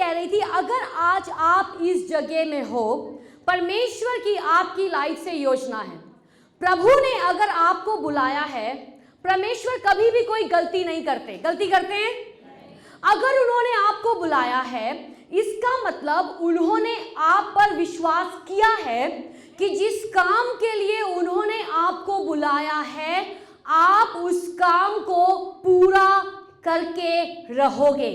कह रही थी, अगर आज आप इस जगह में हो, परमेश्वर की आपकी लाइफ से योजना है। प्रभु ने अगर आपको बुलाया है, परमेश्वर कभी भी कोई गलती नहीं करते। गलती करते हैं? अगर उन्होंने आपको बुलाया है, इसका मतलब उन्होंने आप पर विश्वास किया है कि जिस काम के लिए उन्होंने आपको बुलाया है, आप उस काम को पूरा करके रहोगे,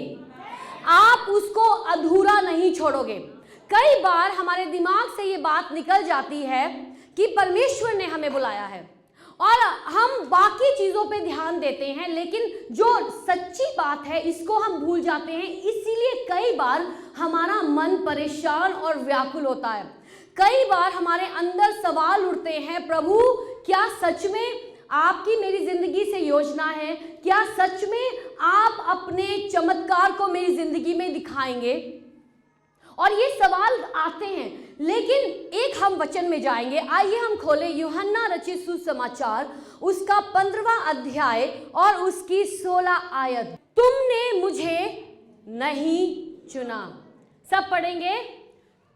आप उसको अधूरा नहीं छोड़ोगे। कई बार हमारे दिमाग से ये बात निकल जाती है कि परमेश्वर ने हमें बुलाया है और हम बाकी चीज़ों पे ध्यान देते हैं, लेकिन जो सच्ची बात है इसको हम भूल जाते हैं। इसीलिए कई बार हमारा मन परेशान और व्याकुल होता है। कई बार हमारे अंदर सवाल उठते हैं, प्रभु क्या सच में आपकी मेरी जिंदगी से योजना है? क्या सच में आप अपने चमत्कार को मेरी जिंदगी में दिखाएंगे? और ये सवाल आते हैं, लेकिन एक हम वचन में जाएंगे। आइए हम खोले यूहन्ना रचित सुसमाचार, उसका 15वां अध्याय और उसकी 16 आयत। तुमने मुझे नहीं चुना। सब पढ़ेंगे,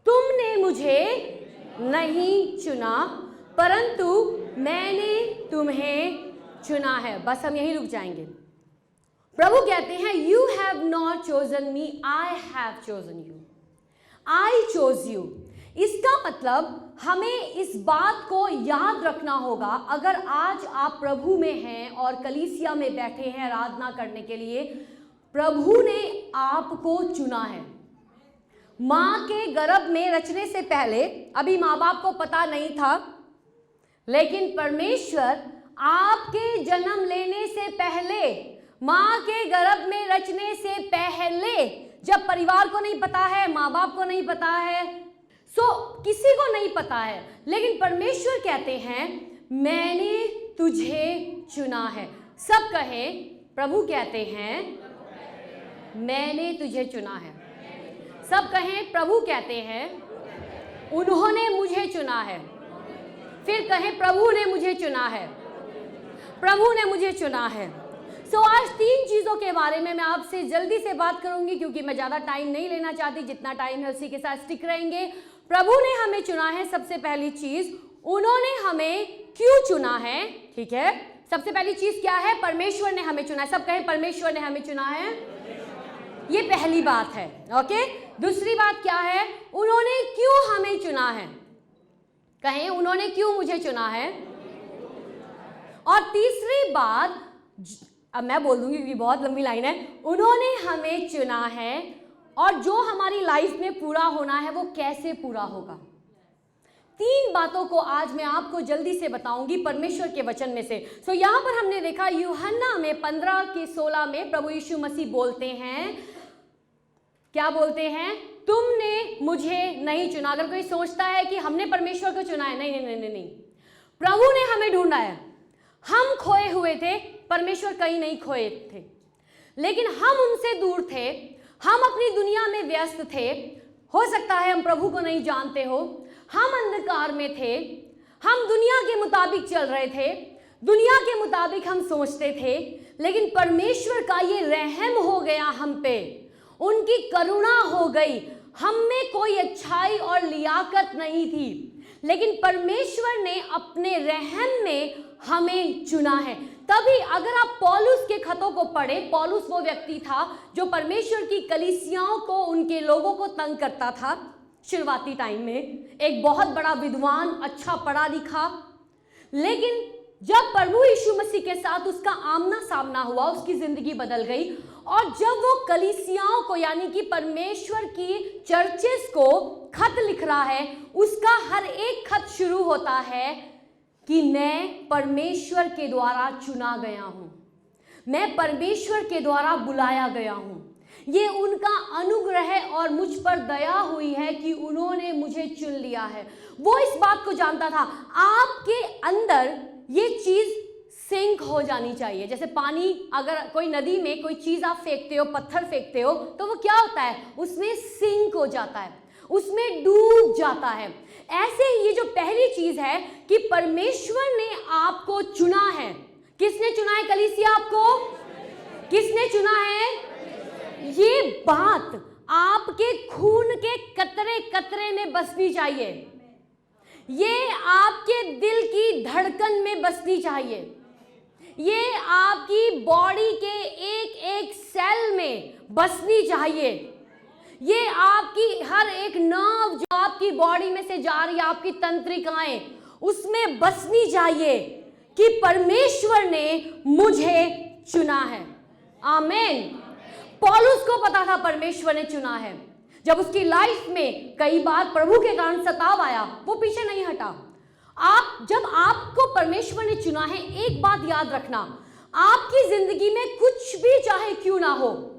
तुमने मुझे नहीं चुना परंतु मैंने तुम्हें चुना है। बस हम यहीं रुक जाएंगे। प्रभु कहते हैं, you have not chosen me, I have chosen you, I chose you. इसका मतलब हमें इस बात को याद रखना होगा, अगर आज आप प्रभु में हैं और कलीसिया में बैठे हैं आराधना करने के लिए, प्रभु ने आपको चुना है। माँ के गर्भ में रचने से पहले, अभी माँ बाप को पता नहीं था, लेकिन परमेश्वर आपके जन्म लेने से पहले, माँ के गर्भ में रचने से पहले, जब परिवार को नहीं पता है, माँ बाप को नहीं पता है, किसी को नहीं पता है, लेकिन परमेश्वर कहते हैं मैंने तुझे चुना है। सब कहे, प्रभु कहते हैं मैंने तुझे चुना है। सब कहें, प्रभु कहते हैं उन्होंने मुझे चुना है। फिर कहें, प्रभु ने मुझे चुना है, प्रभु ने मुझे चुना है। आज 3 चीज़ों के बारे में मैं आपसे जल्दी से बात करूंगी, क्योंकि मैं ज़्यादा टाइम नहीं लेना चाहती। जितना टाइम है उसी के साथ स्टिक रहेंगे। प्रभु ने हमें चुना है। सबसे पहली चीज़, उन्होंने हमें क्यों चुना है? ठीक है, सबसे पहली चीज़ क्या है? परमेश्वर ने हमें चुना है। सब कहें, परमेश्वर ने हमें चुना है। ये पहली बात है। ओके, दूसरी बात क्या है? उन्होंने क्यों हमें चुना है? कहें, उन्होंने क्यों मुझे चुना है? और तीसरी बात, अब मैं बोल दूंगी क्योंकि बहुत लंबी लाइन है, उन्होंने हमें चुना है और जो हमारी लाइफ में पूरा होना है वो कैसे पूरा होगा। 3 बातों को आज मैं आपको जल्दी से बताऊंगी परमेश्वर के वचन में से। यहाँ पर हमने देखा यूहन्ना में 15 की 16 में प्रभु यीशु मसीह बोलते हैं, क्या बोलते हैं? तुमने मुझे नहीं चुना। अगर कोई सोचता है कि हमने परमेश्वर को चुना है, नहीं नहीं नहीं नहीं, प्रभु ने हमें ढूंढा है। हम खोए हुए थे, परमेश्वर कहीं नहीं खोए थे, लेकिन हम उनसे दूर थे, हम अपनी दुनिया में व्यस्त थे। हो सकता है हम प्रभु को नहीं जानते हो, हम अंधकार में थे, हम दुनिया के मुताबिक चल रहे थे, दुनिया के मुताबिक हम सोचते थे, लेकिन परमेश्वर का ये रहम हो गया हम पे, उनकी करुणा हो गई। हम में कोई अच्छाई और लियाकत नहीं थी, लेकिन परमेश्वर ने अपने रहम में हमें चुना है। तभी अगर आप पौलुस के खतों को पढ़ें, पौलुस वो व्यक्ति था जो परमेश्वर की कलीसियाओं को, उनके लोगों को तंग करता था शुरुआती टाइम में। एक बहुत बड़ा विद्वान, अच्छा पढ़ा लिखा, लेकिन जब प्रभु यीशु मसीह के साथ उसका आमना सामना हुआ, उसकी जिंदगी बदल गई। और जब वो कलीसियाओं को, यानी कि परमेश्वर की चर्चेस को खत लिख रहा है, उसका हर एक खत शुरू होता है कि मैं परमेश्वर के द्वारा चुना गया हूं, मैं परमेश्वर के द्वारा बुलाया गया हूं, ये उनका अनुग्रह है और मुझ पर दया हुई है कि उन्होंने मुझे चुन लिया है। वो इस बात को जानता था। आपके अंदर ये चीज सिंक हो जानी चाहिए। जैसे पानी, अगर कोई नदी में कोई चीज आप फेंकते हो, पत्थर फेंकते हो, तो वो क्या होता है? उसमें सिंक हो जाता है, उसमें डूब जाता है। ऐसे ही ये जो पहली चीज है कि परमेश्वर ने आपको चुना है। किसने चुना है कलीसिया? आपको किसने चुना है? ये बात आपके खून के कतरे कतरे में बसनी चाहिए, ये आपके दिल की धड़कन में बसनी चाहिए, ये आपकी बॉडी के एक एक सेल में बसनी चाहिए, ये आपकी हर एक नर्व जो आपकी बॉडी में से जा रही है, आपकी तंत्रिकाएं, उसमें बसनी चाहिए कि परमेश्वर ने मुझे चुना है। आमीन। पौलुस को पता था परमेश्वर ने चुना है। जब उसकी लाइफ में कई बार प्रभु के कारण सताव आया, वो पीछे नहीं हटा। जब आपको परमेश्वर ने चुना है, एक बात याद रखना, आपकी जिंदगी में कुछ भी चाहे क्यों ना हो,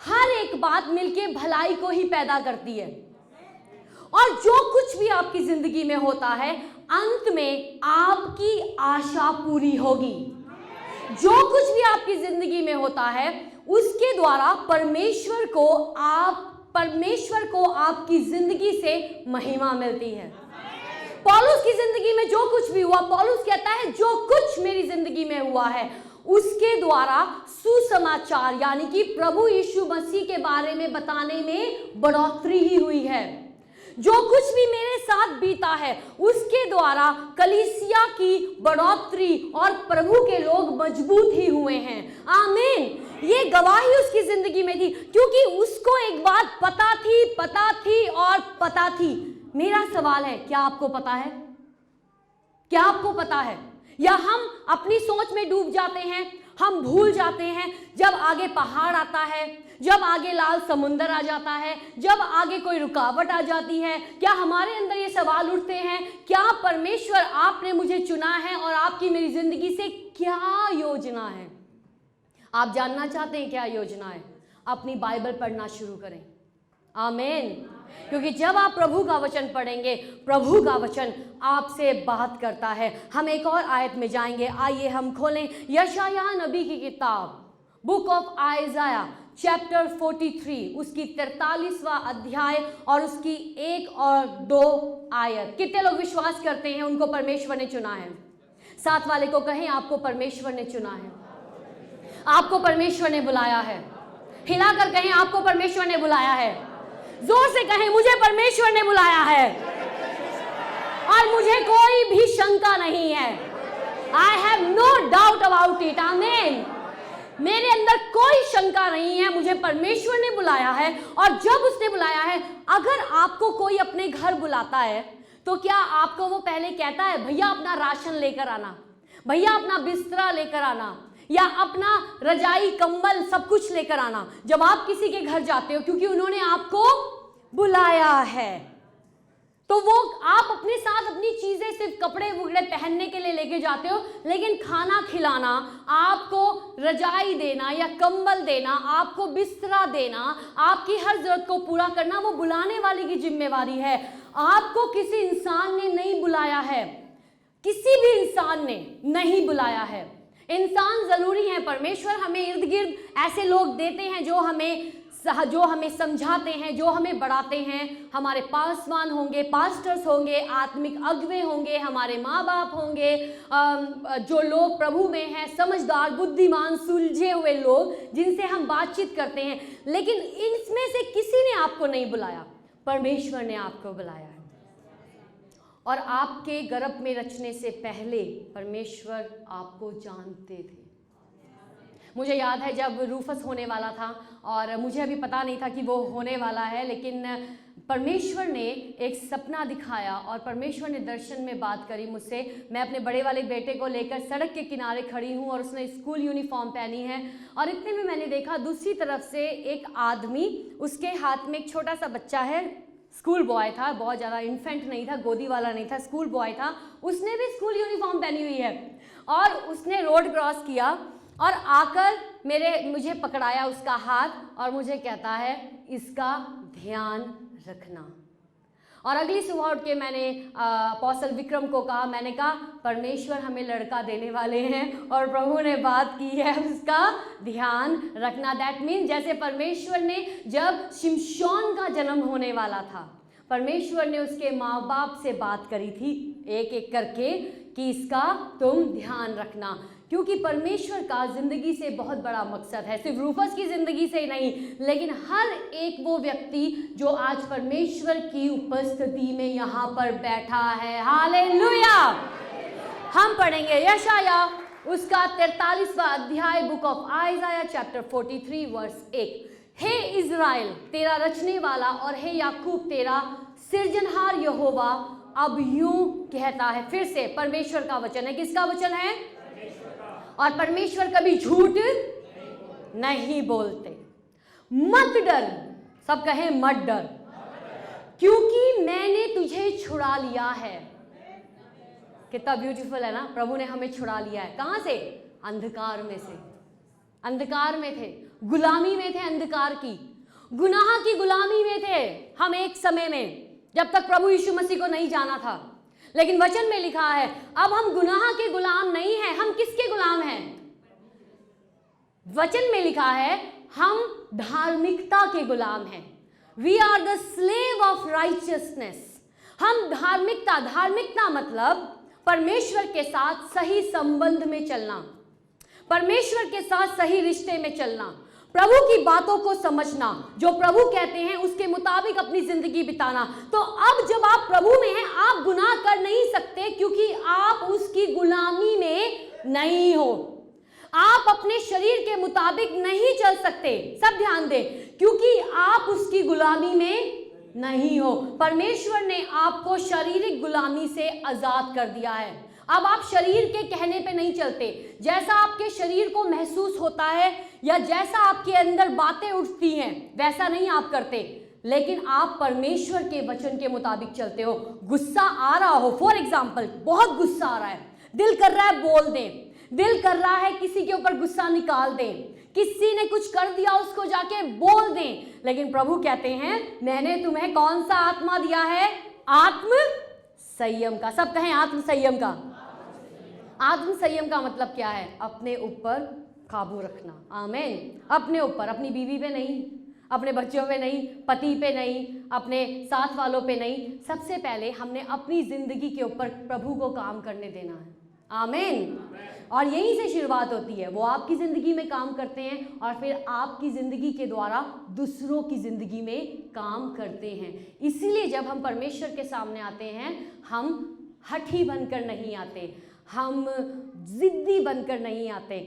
हर एक बात मिलके भलाई को ही पैदा करती है। और जो कुछ भी आपकी जिंदगी में होता है, अंत में आपकी आशा पूरी होगी। जो कुछ भी आपकी जिंदगी में होता है, उसके द्वारा परमेश्वर को आपकी जिंदगी से महिमा मिलती है। पौलुस की जिंदगी में जो कुछ भी हुआ, पौलुस कहता है जो कुछ मेरी जिंदगी में हुआ है, उसके द्वारा सुसमाचार यानी कि प्रभु यीशु मसीह के बारे में बताने में बढ़ोतरी ही हुई है। जो कुछ भी मेरे साथ बीता है, उसके द्वारा कलीसिया की बढ़ोतरी और प्रभु के लोग मजबूत ही हुए हैं। आमीन। ये गवाही उसकी जिंदगी में थी, क्योंकि उसको एक बात पता थी। मेरा सवाल है, क्या आपको पता है? क्या आपको पता है? या हम अपनी सोच में डूब जाते हैं, हम भूल जाते हैं जब आगे पहाड़ आता है, जब आगे लाल समुंदर आ जाता है, जब आगे कोई रुकावट आ जाती है, क्या हमारे अंदर ये सवाल उठते हैं, क्या परमेश्वर आपने मुझे चुना है और आपकी मेरी जिंदगी से क्या योजना है? आप जानना चाहते हैं क्या योजना है? अपनी बाइबल पढ़ना शुरू करें। आमीन। क्योंकि जब आप प्रभु का वचन पढ़ेंगे, प्रभु का वचन आपसे बात करता है। हम एक और आयत में जाएंगे। आइए हम खोलें यशायाह नबी की किताब, बुक ऑफ आइज़ाया चैप्टर 43, उसकी 43वां अध्याय और उसकी 1 और 2 आयत। कितने लोग विश्वास करते हैं उनको परमेश्वर ने चुना है? साथ वाले को कहें, आपको परमेश्वर ने चुना है, आपको परमेश्वर ने बुलाया है। हिलाकर कहें, आपको परमेश्वर ने बुलाया है। जोर से कहें, मुझे परमेश्वर ने बुलाया है और मुझे कोई भी शंका नहीं है। I have no doubt about it. आमीन। मेरे अंदर कोई शंका नहीं है, मुझे परमेश्वर ने बुलाया है। और जब उसने बुलाया है, अगर आपको कोई अपने घर बुलाता है, तो क्या आपको वो पहले कहता है भैया अपना राशन लेकर आना, भैया अपना बिस्तरा लेकर आना, या अपना रजाई कंबल सब कुछ लेकर आना जब आप किसी के घर जाते हो? क्योंकि उन्होंने आपको बुलाया है। तो वो आप अपने साथ अपनी चीजें सिर्फ कपड़े वगैरह पहनने के लिए लेके जाते हो, लेकिन खाना खिलाना, आपको रजाई देना या कंबल देना, आपको बिस्तरा देना, आपकी हर जरूरत को पूरा करना, वो बुलाने वाले की जिम्मेवारी है। आपको किसी इंसान ने नहीं बुलाया है, किसी भी इंसान ने नहीं बुलाया है। इंसान जरूरी है। परमेश्वर हमें इर्द गिर्द ऐसे लोग देते हैं जो हमें समझाते हैं, जो हमें बढ़ाते हैं। हमारे पासवान होंगे, पास्टर्स होंगे, आत्मिक अगुवे होंगे, हमारे माँ बाप होंगे, जो लोग प्रभु में हैं, समझदार, बुद्धिमान, सुलझे हुए लोग जिनसे हम बातचीत करते हैं। लेकिन इनमें से किसी ने आपको नहीं बुलाया, परमेश्वर ने आपको बुलाया है। और आपके गर्भ में रचने से पहले परमेश्वर आपको जानते थे। मुझे याद है जब रूफस होने वाला था, और मुझे अभी पता नहीं था कि वो होने वाला है, लेकिन परमेश्वर ने एक सपना दिखाया और परमेश्वर ने दर्शन में बात करी मुझसे। मैं अपने बड़े वाले बेटे को लेकर सड़क के किनारे खड़ी हूँ और उसने स्कूल यूनिफॉर्म पहनी है, और इतने में मैंने देखा दूसरी तरफ से एक आदमी, उसके हाथ में एक छोटा सा बच्चा है, स्कूल बॉय था, बहुत ज़्यादा इन्फेंट नहीं था, गोदी वाला नहीं था, स्कूल बॉय था। उसने भी स्कूल यूनिफॉर्म पहनी हुई है, और उसने रोड क्रॉस किया और आकर मुझे पकड़ाया उसका हाथ, और मुझे कहता है इसका ध्यान रखना। और अगली सुबह उठ के मैंने अपोस्टल विक्रम को कहा, मैंने कहा परमेश्वर हमें लड़का देने वाले हैं और प्रभु ने बात की है उसका ध्यान रखना। दैट मीन जैसे परमेश्वर ने जब शिमशोन का जन्म होने वाला था, परमेश्वर ने उसके माँ बाप से बात करी थी एक एक करके कि इसका तुम ध्यान रखना। क्योंकि परमेश्वर का जिंदगी से बहुत बड़ा मकसद है, सिर्फ रूफस की जिंदगी से ही नहीं, लेकिन हर एक वो व्यक्ति जो आज परमेश्वर की उपस्थिति में यहाँ पर बैठा है। हालेलुया। हम पढ़ेंगे यशाया उसका 43वां अध्याय, book of Isaiah chapter 43 verse 1। हे इज़राइल तेरा रचने वाला और हे याकूब तेरा सृजनहार यहोवा अब यूं कहता है। फिर से परमेश्वर का वचन है। किसका वचन है? और परमेश्वर कभी झूठ नहीं बोलते। मत डर, सब कहें मत डर, क्योंकि मैंने तुझे छुड़ा लिया है। कितना ब्यूटीफुल है ना, प्रभु ने हमें छुड़ा लिया है। कहां से? अंधकार में से। अंधकार में थे, गुलामी में थे, अंधकार की, गुनाह की गुलामी में थे हम एक समय में, जब तक प्रभु यीशु मसीह को नहीं जाना था। लेकिन वचन में लिखा है अब हम गुनाह के गुलाम नहीं हैं। हम किसके गुलाम हैं? वचन में लिखा है हम धार्मिकता के गुलाम हैं। We are the slave of righteousness. हम धार्मिकता मतलब परमेश्वर के साथ सही संबंध में चलना, परमेश्वर के साथ सही रिश्ते में चलना, प्रभु की बातों को समझना, जो प्रभु कहते हैं उसके मुताबिक अपनी जिंदगी बिताना। तो अब जब आप प्रभु में हैं, आप गुनाह कर नहीं सकते, क्योंकि आप उसकी गुलामी में नहीं हो। आप अपने शरीर के मुताबिक नहीं चल सकते। सब ध्यान दें, क्योंकि आप उसकी गुलामी में नहीं हो। परमेश्वर ने आपको शारीरिक गुलामी से आजाद कर दिया है। अब आप शरीर के कहने पे नहीं चलते। जैसा आपके शरीर को महसूस होता है या जैसा आपके अंदर बातें उठती हैं, वैसा नहीं आप करते, लेकिन आप परमेश्वर के वचन के मुताबिक चलते हो। गुस्सा आ रहा हो, फॉर एग्जाम्पल बहुत गुस्सा आ रहा है, दिल कर रहा है बोल दें, दिल कर रहा है किसी के ऊपर गुस्सा निकाल दें, किसी ने कुछ कर दिया उसको जाके बोल दें, लेकिन प्रभु कहते हैं मैंने तुम्हें कौन सा आत्मा दिया है? आत्म संयम का। सब कहें आत्म संयम का। आत्म संयम का मतलब क्या है? अपने ऊपर काबू रखना। आमीन। अपने ऊपर, अपनी बीवी पे नहीं, अपने बच्चों पे नहीं, पति पे नहीं, अपने साथ वालों पे नहीं। सबसे पहले हमने अपनी जिंदगी के ऊपर प्रभु को काम करने देना है। आमीन। और यहीं से शुरुआत होती है। वो आपकी ज़िंदगी में काम करते हैं और फिर आपकी ज़िंदगी के द्वारा दूसरों की ज़िंदगी में काम करते हैं। इसीलिए जब हम परमेश्वर के सामने आते हैं, हम हठी बनकर नहीं आते, हम ज़िद्दी बनकर नहीं आते,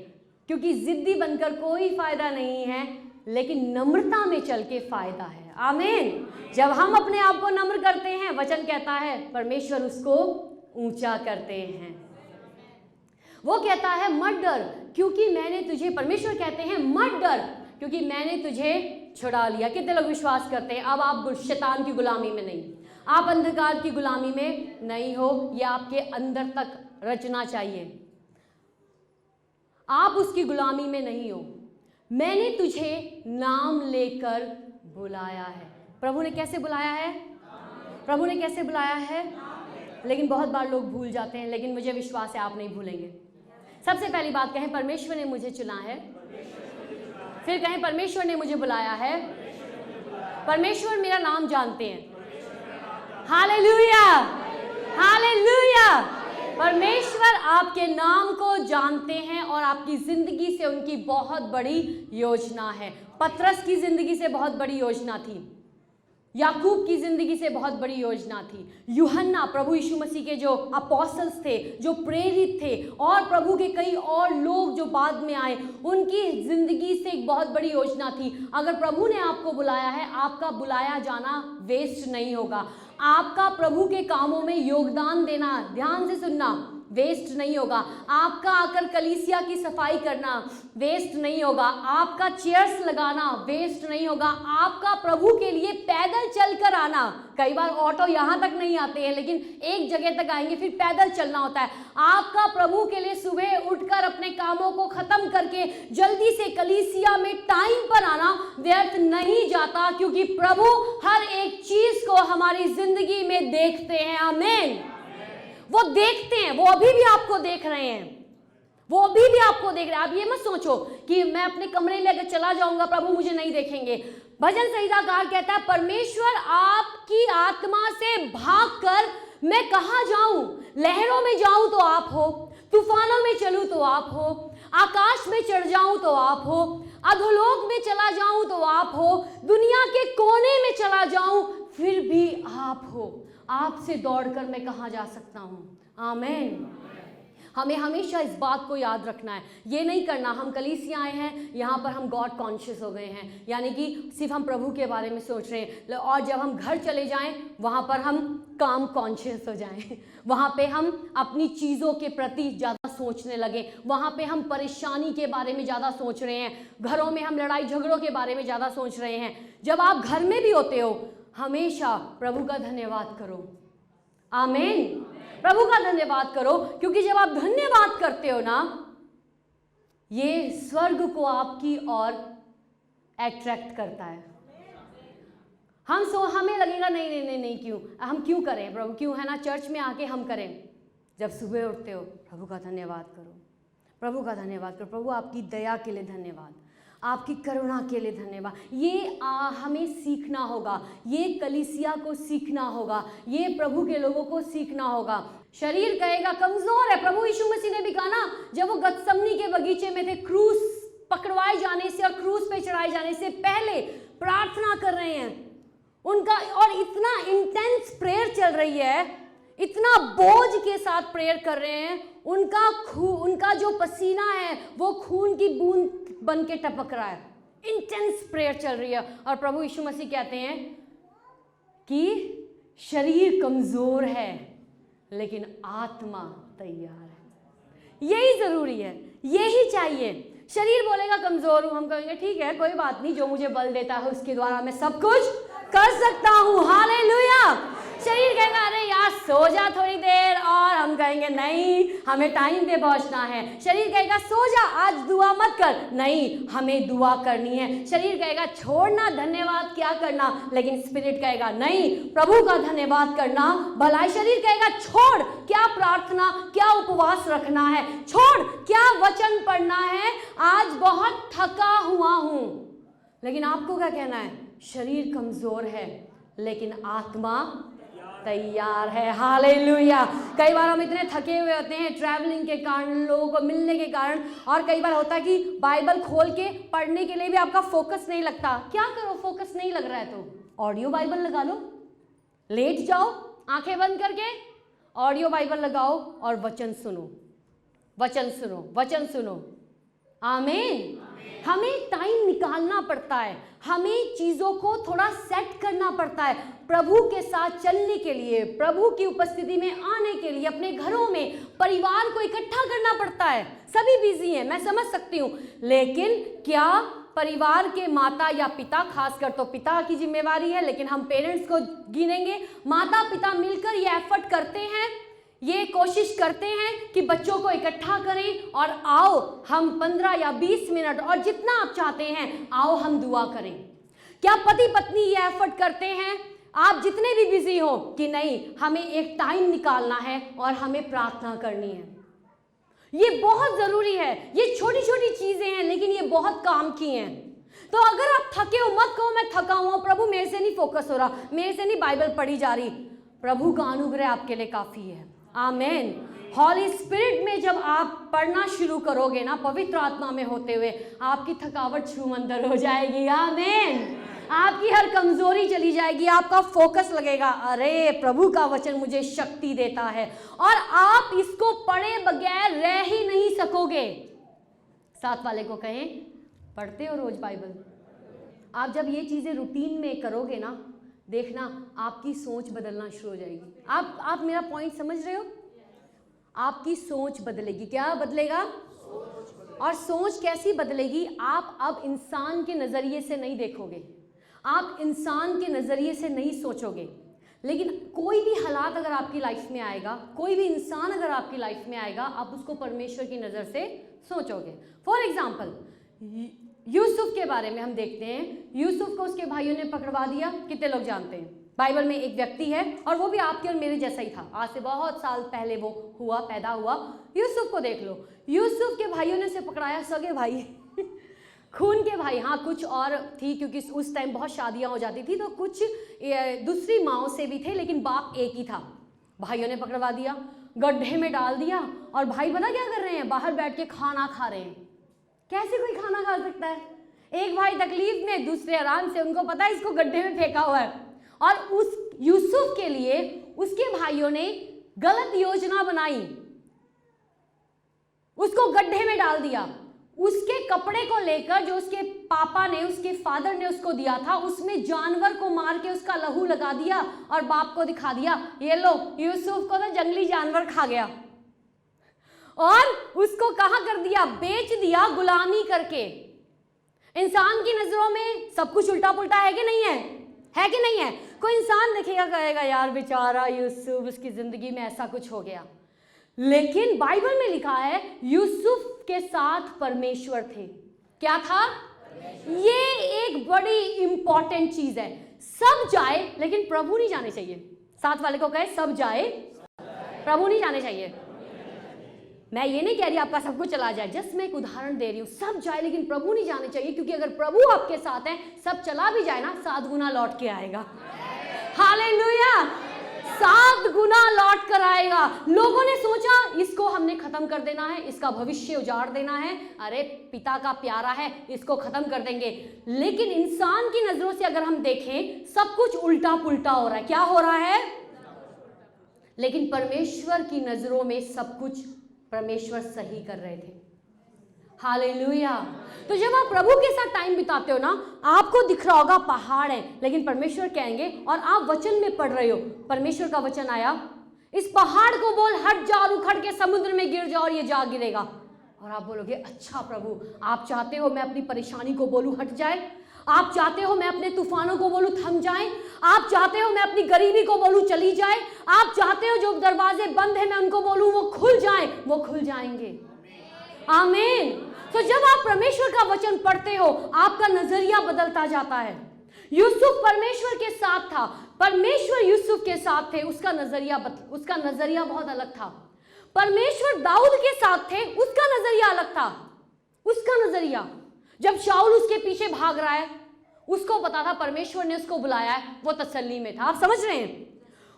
क्योंकि ज़िद्दी बनकर कोई फ़ायदा नहीं है, लेकिन नम्रता में चल के फ़ायदा है। आमीन। जब हम अपने आप को नम्र करते हैं, वचन कहता है परमेश्वर उसको ऊंचा करते हैं। वो कहता है मत डर, क्योंकि मैंने तुझे, परमेश्वर कहते हैं मत डर, क्योंकि मैंने तुझे छुड़ा लिया। कितने लोग विश्वास करते हैं अब आप शैतान की गुलामी में नहीं, आप अंधकार की गुलामी में नहीं हो? ये आपके अंदर तक रचना चाहिए। आप उसकी गुलामी में नहीं हो। मैंने तुझे नाम लेकर बुलाया है। प्रभु ने कैसे बुलाया है? प्रभु ने कैसे बुलाया है? लेकिन बहुत बार लोग भूल जाते हैं, लेकिन मुझे विश्वास है आप नहीं भूलेंगे। सबसे पहली बात कहें परमेश्वर ने मुझे चुना है। फिर कहें परमेश्वर ने मुझे बुलाया है। परमेश्वर मेरा नाम जानते हैं। Hallelujah, hallelujah. परमेश्वर आपके नाम को जानते हैं और आपकी जिंदगी से उनकी बहुत बड़ी योजना है। पतरस की जिंदगी से बहुत बड़ी योजना थी, याकूब की जिंदगी से बहुत बड़ी योजना थी, यूहन्ना प्रभु यीशु मसीह के जो अपोस्टल्स थे, जो प्रेरित थे, और प्रभु के कई और लोग जो बाद में आए, उनकी जिंदगी से एक बहुत बड़ी योजना थी। अगर प्रभु ने आपको बुलाया है, आपका बुलाया जाना वेस्ट नहीं होगा। आपका प्रभु के कामों में योगदान देना, ध्यान से सुनना, वेस्ट नहीं होगा। आपका आकर कलीसिया की सफाई करना वेस्ट नहीं होगा। आपका चेयर्स लगाना वेस्ट नहीं होगा। आपका प्रभु के लिए पैदल चलकर आना, कई बार ऑटो यहाँ तक नहीं आते हैं, लेकिन एक जगह तक आएंगे, फिर पैदल चलना होता है। आपका प्रभु के लिए सुबह उठकर अपने कामों को खत्म करके जल्दी से कलीसिया में टाइम पर आना व्यर्थ नहीं जाता, क्योंकि प्रभु हर एक चीज को हमारी जिंदगी में देखते हैं। आमीन। वो देखते हैं, वो अभी भी आपको देख रहे हैं, वो अभी भी आपको देख रहे हैं। आप ये मत सोचो कि मैं अपने कमरे में अगर चला जाऊंगा प्रभु मुझे नहीं देखेंगे। भजन संहिताकार कहता है परमेश्वर आपकी आत्मा से भागकर मैं कहां जाऊं, लहरों में जाऊं तो आप हो, तूफानों में चलूं तो आप हो, आकाश में चढ़ जाऊं तो आप हो, अधोलोक में चला जाऊं तो आप हो, दुनिया के कोने में चला जाऊं फिर भी आप हो। आपसे दौड़कर मैं कहाँ जा सकता हूं? आमीन। हमें हमेशा इस बात को याद रखना है। ये नहीं करना हम कलीसिया आए हैं, यहाँ पर हम गॉड कॉन्शियस हो गए हैं, यानी कि सिर्फ हम प्रभु के बारे में सोच रहे हैं, और जब हम घर चले जाएं वहाँ पर हम काम कॉन्शियस हो जाएं, वहाँ पे हम अपनी चीज़ों के प्रति ज़्यादा सोचने लगे, वहाँ पे हम परेशानी के बारे में ज़्यादा सोच रहे हैं, घरों में हम लड़ाई झगड़ों के बारे में ज़्यादा सोच रहे हैं। जब आप घर में भी होते हो हमेशा प्रभु का धन्यवाद करो। आमीन। प्रभु का धन्यवाद करो, क्योंकि जब आप धन्यवाद करते हो ना, ये स्वर्ग को आपकी ओर अट्रैक्ट करता है। हमें लगेगा नहीं नहीं नहीं नहीं, क्यों हम क्यों करें प्रभु, क्यों है ना चर्च में आके हम करें। जब सुबह उठते हो प्रभु का धन्यवाद करो, प्रभु का धन्यवाद करो। प्रभु आपकी दया के लिए धन्यवाद, आपकी करुणा के लिए धन्यवाद। ये हमें सीखना होगा, ये कलीसिया को सीखना होगा, ये प्रभु के लोगों को सीखना होगा। शरीर कहेगा कमजोर है। प्रभु यीशु मसीह ने भी कहा ना, जब वो गतसमनी के बगीचे में थे, क्रूस पकड़वाए जाने से और क्रूस पे चढ़ाए जाने से पहले प्रार्थना कर रहे हैं उनका, और इतना इंटेंस प्रेयर चल रही है, इतना बोझ के साथ प्रेयर कर रहे हैं, उनका जो पसीना है वो खून की बूंद बन के टपक रहा है, इंटेंस प्रेयर चल रही है। और प्रभु यीशु मसीह कहते हैं कि शरीर कमजोर है लेकिन आत्मा तैयार है। यही जरूरी है, यही चाहिए। शरीर बोलेगा कमजोर हूं, हम कहेंगे ठीक है कोई बात नहीं, जो मुझे बल देता है उसके द्वारा मैं सब कुछ कर सकता हूं। हालेलुया। शरीर कहेगा अरे यार सो जा थोड़ी देर, और हम कहेंगे नहीं हमें टाइम पे पहुंचना है। शरीर कहेगा सो जा, आज दुआ मत कर, नहीं हमें दुआ करनी है। शरीर कहेगा छोड़ना, धन्यवाद क्या करना, लेकिन स्पिरिट कहेगा नहीं प्रभु का धन्यवाद करना भला। शरीर कहेगा छोड़, क्या प्रार्थना, क्या उपवास रखना है, छोड़ क्या वचन पढ़ना है, आज बहुत थका हुआ हूं। लेकिन आपको क्या कहना है? शरीर कमजोर है लेकिन आत्मा तैयार है। हालेलुया। कई बार हम इतने थके हुए होते हैं ट्रैवलिंग के कारण, लोगों को मिलने के कारण, और कई बार होता है कि बाइबल खोल के पढ़ने के लिए भी आपका फोकस नहीं लगता। क्या करो, फोकस नहीं लग रहा है तो ऑडियो बाइबल लगा लो, लेट जाओ आंखें बंद करके, ऑडियो बाइबल लगाओ और वचन सुनो, वचन सुनो, वचन सुनो। आमीन। हमें टाइम निकालना पड़ता है, हमें चीज़ों को थोड़ा सेट करना पड़ता है प्रभु के साथ चलने के लिए, प्रभु की उपस्थिति में आने के लिए। अपने घरों में परिवार को इकट्ठा करना पड़ता है। सभी बिजी हैं, मैं समझ सकती हूँ, लेकिन क्या परिवार के माता या पिता, खासकर तो पिता की जिम्मेवारी है, लेकिन हम पेरेंट्स को गिनेंगे, माता पिता मिलकर ये एफर्ट करते हैं, ये कोशिश करते हैं कि बच्चों को इकट्ठा करें और आओ हम 15 या 20 मिनट और जितना आप चाहते हैं आओ हम दुआ करें। क्या पति पत्नी ये एफर्ट करते हैं, आप जितने भी बिजी हो, कि नहीं हमें एक टाइम निकालना है और हमें प्रार्थना करनी है? ये बहुत जरूरी है। ये छोटी छोटी चीजें हैं लेकिन ये बहुत काम की हैं। तो अगर आप थके हो मत कहो मैं थका हुआ, प्रभु मेरे से नहीं फोकस हो रहा, मेरे से नहीं बाइबल पढ़ी जा रही। प्रभु का अनुग्रह आपके लिए काफी है। आमीन। हॉली स्पिरिट में जब आप पढ़ना शुरू करोगे ना, पवित्र आत्मा में होते हुए, आपकी थकावट छूमंतर हो जाएगी। आमीन। आपकी हर कमजोरी चली जाएगी, आपका फोकस लगेगा, अरे प्रभु का वचन मुझे शक्ति देता है, और आप इसको पढ़े बगैर रह ही नहीं सकोगे। साथ वाले को कहें पढ़ते हो रोज बाइबल? आप जब ये चीजें रूटीन में करोगे ना, देखना आपकी सोच बदलना शुरू हो जाएगी। आप मेरा पॉइंट समझ रहे हो? आपकी सोच बदलेगी। क्या बदलेगा? और सोच कैसी बदलेगी? आप अब इंसान के नजरिए से नहीं देखोगे, आप इंसान के नजरिए से नहीं सोचोगे। लेकिन कोई भी हालात अगर आपकी लाइफ में आएगा, कोई भी इंसान अगर आपकी लाइफ में आएगा, आप उसको परमेश्वर की नजर से सोचोगे। फॉर एग्जाम्पल यूसुफ के बारे में हम देखते हैं। यूसुफ को उसके भाइयों ने पकड़वा दिया। कितने लोग जानते हैं? बाइबल में एक व्यक्ति है और वो भी आपके और मेरे जैसा ही था। आज से बहुत साल पहले वो पैदा हुआ। यूसुफ को देख लो, यूसुफ के भाइयों ने उसे पकड़ाया, सगे भाई खून के भाई। हाँ, कुछ और थी क्योंकि उस टाइम बहुत शादियां हो जाती थी, तो कुछ दूसरी माओ से भी थे, लेकिन बाप एक ही था। भाइयों ने पकड़वा दिया, गड्ढे में डाल दिया और भाई पता क्या कर रहे हैं, बाहर बैठ के खाना खा रहे हैं। कैसे कोई खाना खा सकता है? एक भाई तकलीफ में, दूसरे आराम से, उनको पता है इसको गड्ढे में फेंका हुआ है। और उस यूसुफ के लिए उसके भाइयों ने गलत योजना बनाई, उसको गड्ढे में डाल दिया। उसके कपड़े को लेकर जो उसके पापा ने, उसके फादर ने उसको दिया था, उसमें जानवर को मार के उसका लहू लगा दिया और बाप को दिखा दिया, ये लो यूसुफ को तो जंगली जानवर खा गया। और उसको कहां कर दिया, बेच दिया गुलामी करके। इंसान की नजरों में सब कुछ उल्टा पुल्टा है कि नहीं है? है कि नहीं है? कोई इंसान देखेगा कहेगा यार बेचारा यूसुफ, उसकी जिंदगी में ऐसा कुछ हो गया। लेकिन बाइबल में लिखा है यूसुफ के साथ परमेश्वर थे। क्या था? ये एक बड़ी इंपॉर्टेंट चीज है। सब जाए लेकिन प्रभु नहीं जाने चाहिए। साथ वाले को कहे सब जाए, प्रभु नहीं जाने चाहिए। मैं ये नहीं कह रही आपका सब कुछ चला जाए, जस्ट मैं एक उदाहरण दे रही हूं। सब जाए लेकिन प्रभु नहीं जाने चाहिए, क्योंकि अगर प्रभु आपके साथ है, सब चला भी जाए ना, 7 गुना लौट के आएगा। हालेलुया, 7 गुना लौट कर आएगा। लोगों ने सोचा इसको हमने खत्म कर देना है, इसका भविष्य उजाड़ देना है, अरे पिता का प्यारा है, इसको खत्म कर देंगे। लेकिन इंसान की नजरों से अगर हम देखें, सब कुछ उल्टा पुल्टा हो रहा है। क्या हो रहा है? लेकिन परमेश्वर की नजरों में सब कुछ परमेश्वर सही कर रहे थे। हालेलुया। तो जब आप प्रभु के साथ टाइम बिताते हो ना, आपको दिख रहा होगा पहाड़ है, लेकिन परमेश्वर कहेंगे, और आप वचन में पढ़ रहे हो, परमेश्वर का वचन आया, इस पहाड़ को बोल हट जा और उखड़ के समुद्र में गिर जा, और ये जा गिरेगा। और आप बोलोगे अच्छा प्रभु, आप चाहते हो मैं अपनी परेशानी को बोलूं हट जाए, आप चाहते हो मैं अपने तूफानों को बोलूं थम जाए, आप चाहते हो मैं अपनी गरीबी को बोलूं चली जाए, आप चाहते हो जो दरवाजे बंद है मैं उनको बोलूं वो खुल जाए, वो खुल जाएंगे। आमीन। तो जब आप परमेश्वर का वचन पढ़ते हो, आपका नजरिया बदलता जाता है। यूसुफ परमेश्वर के साथ था, परमेश्वर यूसुफ के साथ थे, उसका नजरिया बहुत अलग था। परमेश्वर दाऊद के साथ थे, उसका नजरिया अलग था। उसका नजरिया, जब शाऊल उसके पीछे भाग रहा है, उसको पता था परमेश्वर ने उसको बुलाया है, वो तसल्ली में था। आप समझ रहे हैं?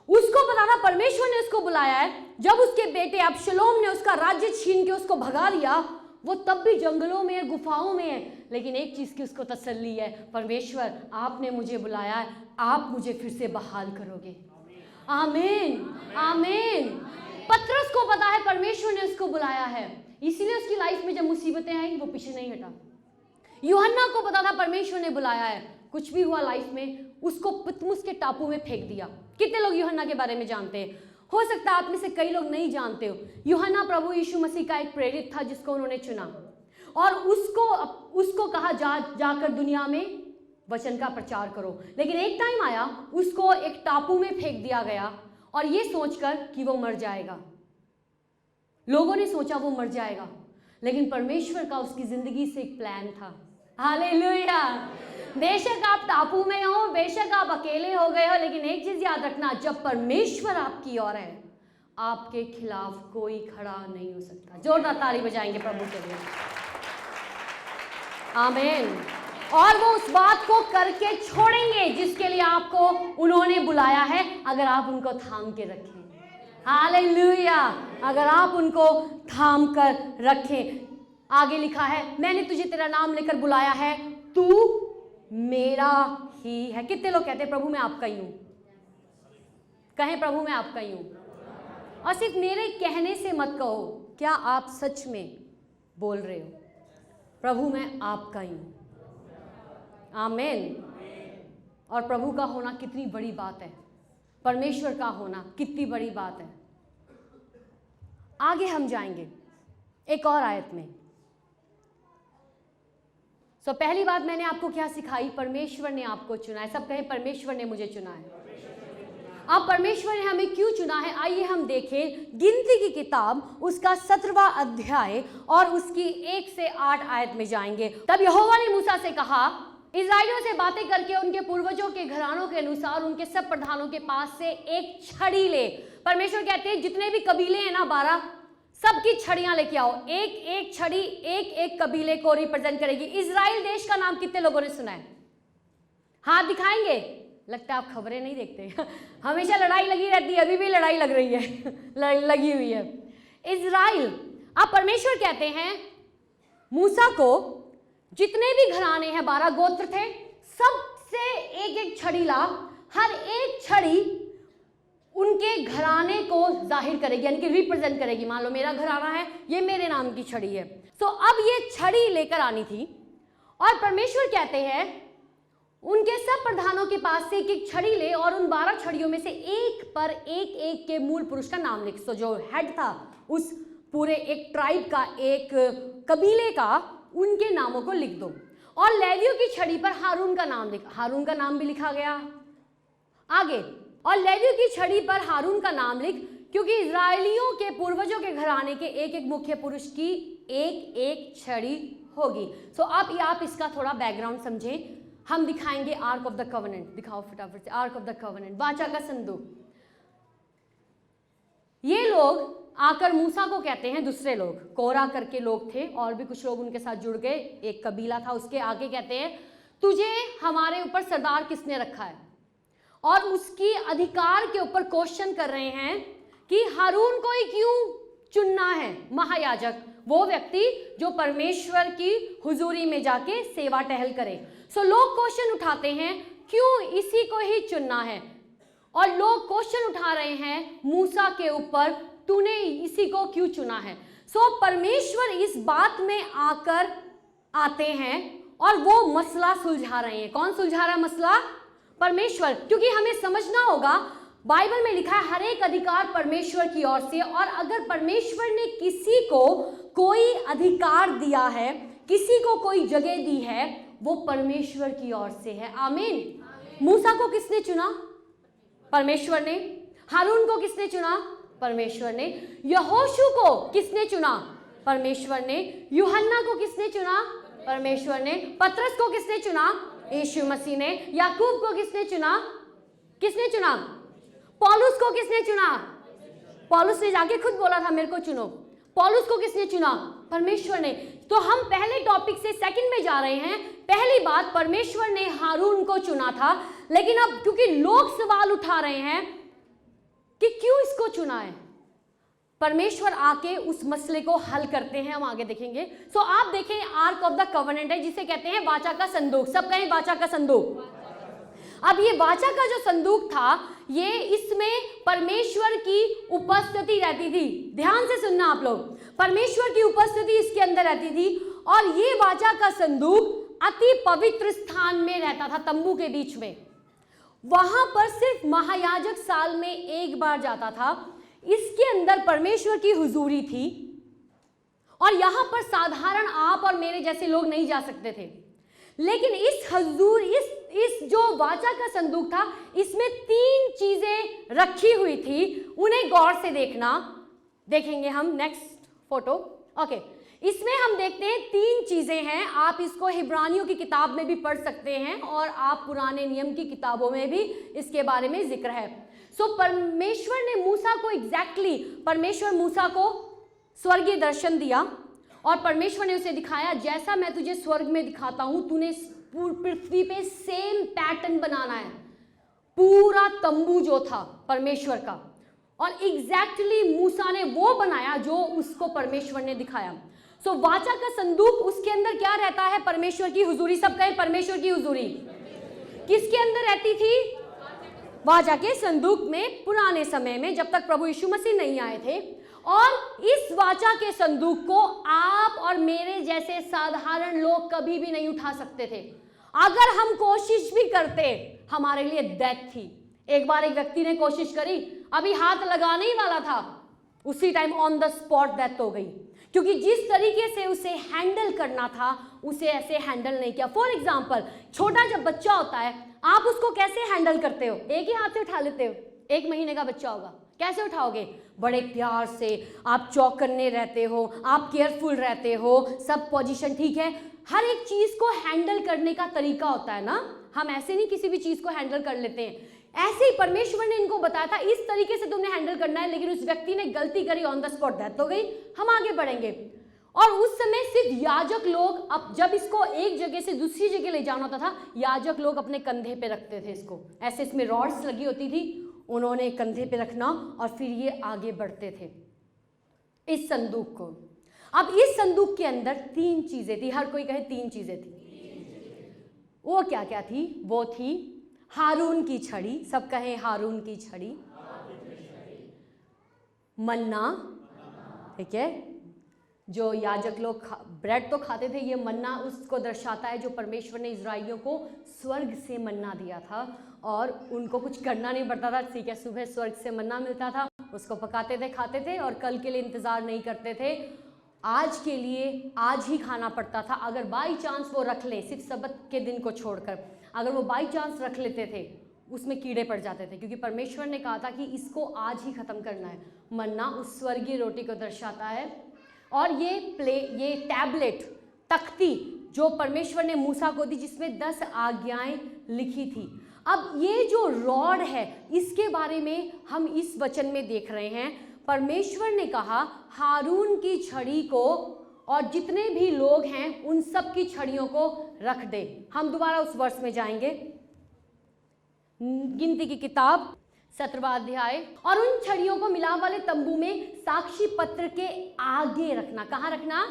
उसको पता था परमेश्वर ने उसको बुलाया है। जब उसके बेटे अबशलोम ने उसका राज्य छीन के उसको भगा दिया, वो तब भी जंगलों में है, गुफाओं में है, लेकिन एक चीज की उसको तसल्ली है, परमेश्वर आपने मुझे बुलाया है, आप मुझे फिर से बहाल करोगे। आमीन, आमीन। पतरस को पता है परमेश्वर ने उसको बुलाया है, इसीलिए उसकी लाइफ में जब मुसीबतें आई वो पीछे नहीं हटा। यूहन्ना को पता था परमेश्वर ने बुलाया है, कुछ भी हुआ लाइफ में, उसको पतमुस के टापू में फेंक दिया। कितने लोग यूहन्ना के बारे में जानते हैं? हो सकता है आप में से कई लोग नहीं जानते हो। यूहन्ना प्रभु यीशु मसीह का एक प्रेरित था जिसको उन्होंने चुना, और उसको कहा जाकर दुनिया में वचन का प्रचार करो। लेकिन एक टाइम आया, उसको एक टापू में फेंक दिया गया, और ये सोचकर कि वो मर जाएगा। लोगों ने सोचा वो मर जाएगा, लेकिन परमेश्वर का उसकी जिंदगी से एक प्लान था। हालेलुया। बेशक आप टापू में हो, बेशक आप अकेले हो गए हो, लेकिन एक चीज याद रखना, जब परमेश्वर आपकी ओर है, आपके खिलाफ कोई खड़ा नहीं हो सकता। जोरदार ताली बजाएंगे प्रभु के लिए। आमीन। और वो उस बात को करके छोड़ेंगे जिसके लिए आपको उन्होंने बुलाया है, अगर आप उनको थाम के रखें। हालेलुया। अगर आप उनको थाम कर रखें। आगे लिखा है, मैंने तुझे तेरा नाम लेकर बुलाया है, तू मेरा ही है। कितने लोग कहते हैं प्रभु मैं आपका ही हूं? कहें प्रभु मैं आपका ही हूं। और सिर्फ मेरे कहने से मत कहो, क्या आप सच में बोल रहे हो प्रभु मैं आपका ही हूं? आमीन। और प्रभु का होना कितनी बड़ी बात है, परमेश्वर का होना कितनी बड़ी बात है। आगे हम जाएंगे एक और आयत में। पहली बात मैंने आपको क्या सिखाई? परमेश्वर ने आपको चुना है। सब कहें परमेश्वर ने मुझे चुना है। अब परमेश्वर ने हमें क्यों चुना है, आइए हम देखें। गिनती की किताब उसका 17वां अध्याय और उसकी 1 से 8 आयत में जाएंगे। तब यहोवा ने मूसा से कहा, इस्राएलियों से बातें करके उनके पूर्वजों के घरानों के अनुसार उनके सब प्रधानों के पास से एक छड़ी ले। परमेश्वर कहते हैं जितने भी कबीले हैं ना 12, सबकी छड़ियां लेके आओ। एक एक छड़ी एक एक कबीले को रिप्रेजेंट करेगी। इजराइल देश का नाम कितने लोगों ने सुना है? हाथ दिखाएंगे। लगता है आप खबरें नहीं देखते। हमेशा लड़ाई लगी रहती है, अभी भी लड़ाई लग रही है, लगी हुई है। इज़राइल, अब परमेश्वर कहते हैं मूसा को, जितने भी घराने हैं 12 गोत्र थे, सबसे एक एक छड़ी ला, हर एक छड़ी उनके घराने को जाहिर करेगी, यानी कि रिप्रेजेंट करेगी। मान लो मेरा घराना है, ये मेरे नाम की छड़ी है। तो अब ये छड़ी लेकर आनी थी और परमेश्वर कहते हैं उनके सब प्रधानों के पास से एक एक छड़ी ले और उन 12 छड़ियों में से एक पर एक एक के मूल पुरुष का नाम लिख। सो जो हेड था उस पूरे एक ट्राइब का, एक कबीले का, उनके नामों को लिख दो। और लेवियों की छड़ी पर हारून का नाम लिखा, हारून का नाम भी लिखा गया आगे। और लेवियों की छड़ी पर हारून का नाम लिख, क्योंकि इजरायलियों के पूर्वजों के घराने के एक एक मुख्य पुरुष की एक एक छड़ी होगी। सो अब आप इसका थोड़ा बैकग्राउंड समझें। हम दिखाएंगे आर्क ऑफ द कवनेंट, दिखाओ फटाफट से, आर्क ऑफ द कवनेंट, वाचा का संदूक। ये लोग आकर मूसा को कहते हैं, दूसरे लोग कोरा करके लोग थे और भी कुछ लोग उनके साथ जुड़ गए, एक कबीला था, उसके आगे कहते हैं तुझे हमारे ऊपर सरदार किसने रखा है, और उसकी अधिकार के ऊपर क्वेश्चन कर रहे हैं कि हारून को ही क्यों चुनना है महायाजक, वो व्यक्ति जो परमेश्वर की हुजूरी में जाके सेवा टहल करे। सो लोग क्वेश्चन उठाते हैं क्यों इसी को ही चुनना है, और लोग क्वेश्चन उठा रहे हैं मूसा के ऊपर, तूने इसी को क्यों चुना है। सो परमेश्वर इस बात में आकर आते हैं और वो मसला सुलझा रहे हैं। कौन सुलझा रहा मसला? परमेश्वर। क्योंकि हमें समझना होगा, बाइबल में लिखा है हर एक अधिकार परमेश्वर की ओर से, और अगर परमेश्वर ने किसी को कोई अधिकार दिया है, किसी को कोई जगह दी है, वो परमेश्वर की ओर से है। आमीन। मूसा को किसने चुना? परमेश्वर ने। हारून को किसने चुना? परमेश्वर ने। यहोशू को किसने चुना? परमेश्वर ने। यूहन्ना को किसने चुना? परमेश्वर ने। पतरस को किसने चुना? यीशु मसीह ने। याकूब को किसने चुना? किसने चुना? पौलुस को किसने चुना? पौलुस ने जाके खुद बोला था मेरे को चुनो। पौलुस को किसने चुना? परमेश्वर ने। तो हम पहले टॉपिक से सेकंड में जा रहे हैं। पहली बात, परमेश्वर ने हारून को चुना था, लेकिन अब क्योंकि लोग सवाल उठा रहे हैं कि क्यों इसको चुना है, परमेश्वर आके उस मसले को हल करते हैं। हम आगे देखेंगे। सो आप देखें, आर्क ऑफ द कवनेंट है, जिसे कहते हैं वाचा का संदूक। सब कहें वाचा का संदूक। अब ये वाचा का जो संदूक था, ये इसमें परमेश्वर की उपस्थिति रहती थी। ध्यान से सुनना आप लोग, परमेश्वर की उपस्थिति इसके अंदर रहती थी, और ये वाचा का संदूक अति पवित्र स्थान में रहता था, तंबू के बीच में। वहां पर सिर्फ महायाजक साल में एक बार जाता था। इसके अंदर परमेश्वर की हुजूरी थी, और यहां पर साधारण आप और मेरे जैसे लोग नहीं जा सकते थे। लेकिन इस जो वाचा का संदूक था, इसमें 3 चीजें रखी हुई थी। उन्हें गौर से देखना, देखेंगे हम नेक्स्ट फोटो। ओके, इसमें हम देखते हैं 3 चीजें हैं। आप इसको हिब्रानियों की किताब में भी पढ़ सकते हैं, और आप पुराने नियम की किताबों में भी इसके बारे में जिक्र है। सो परमेश्वर ने मूसा को परमेश्वर मूसा को स्वर्गीय दर्शन दिया, और परमेश्वर ने उसे दिखाया जैसा मैं तुझे स्वर्ग में दिखाता हूं, तूने पृथ्वी पे सेम पैटर्न बनाना है। पूरा तंबू जो था परमेश्वर का, और एग्जैक्टली मूसा ने वो बनाया जो उसको परमेश्वर ने दिखाया। सो वाचा का संदूक, उसके अंदर क्या रहता है? परमेश्वर की हुजूरी। सब कहें परमेश्वर की हुजूरी। किसके अंदर रहती थी? वाचा के संदूक में, पुराने समय में, जब तक प्रभु यीशु मसीह नहीं आए थे। और इस वाचा के संदूक को आप और मेरे जैसे साधारण लोग कभी भी नहीं उठा सकते थे। अगर हम कोशिश भी करते, हमारे लिए डेथ थी। एक बार एक व्यक्ति ने कोशिश करी, अभी हाथ लगाने ही वाला था, उसी time on the spot death हो गई, क्योंकि जिस तरीके से उसे हैंडल करना था, उसे ऐसे हैंडल नहीं किया। फॉर एग्जाम्पल, छोटा जब बच्चा होता है, आप उसको कैसे हैंडल करते हो? एक ही हाथ से उठा लेते हो। 1 महीने का बच्चा होगा, कैसे उठाओगे? बड़े प्यार से, आप चौकन्ने रहते हो, आप केयरफुल रहते हो, सब पोजीशन ठीक है। हर एक चीज को हैंडल करने का तरीका होता है ना, हम ऐसे नहीं किसी भी चीज को हैंडल कर लेते हैं। ऐसे ही परमेश्वर ने इनको बताया था, इस तरीके से तुमने हैंडल करना है, लेकिन उस व्यक्ति ने गलती करी, ऑन द स्पॉट डेथ हो गई। हम आगे बढ़ेंगे। और उस समय सिर्फ याजक लोग, अब जब इसको एक जगह से दूसरी जगह ले जाना होता था, याजक लोग अपने कंधे पे रखते थे इसको, ऐसे इसमें रॉड्स लगी होती थी, उन्होंने कंधे पे रखना और फिर ये आगे बढ़ते थे। इस संदूक को। अब इस संदूक के अंदर 3 चीजें थी, हर कोई कहे 3 चीजें थी। वो क्या क्या थी? वो थी हारून की छड़ी, सब कहे हारून की छड़ी, मन्ना, ठीक है, जो याजक लोग ब्रेड तो खाते थे, ये मन्ना उसको दर्शाता है जो परमेश्वर ने इजराइलियों को स्वर्ग से मन्ना दिया था और उनको कुछ करना नहीं पड़ता था। ठीक है, सुबह स्वर्ग से मन्ना मिलता था, उसको पकाते थे, खाते थे और कल के लिए इंतजार नहीं करते थे, आज के लिए आज ही खाना पड़ता था। अगर बाई चांस वो रख लें, सिर्फ सब्त के दिन को छोड़कर, अगर वो बाई चांस रख लेते थे, उसमें कीड़े पड़ जाते थे, क्योंकि परमेश्वर ने कहा था कि इसको आज ही खत्म करना है। मन्ना उस स्वर्गीय रोटी को दर्शाता है। और ये टैबलेट, तख्ती जो परमेश्वर ने मूसा को दी, जिसमें 10 आज्ञाएं लिखी थी। अब ये जो रॉड है, इसके बारे में हम इस वचन में देख रहे हैं। परमेश्वर ने कहा हारून की छड़ी को, और जितने भी लोग हैं उन सब की छड़ियों को रख दे। हम दोबारा उस वर्ष में जाएंगे, गिनती की किताब 17वां अध्याय। और उन छड़ियों को मिलाप वाले तंबू में साक्षी पत्र के आगे रखना। कहाँ रखना?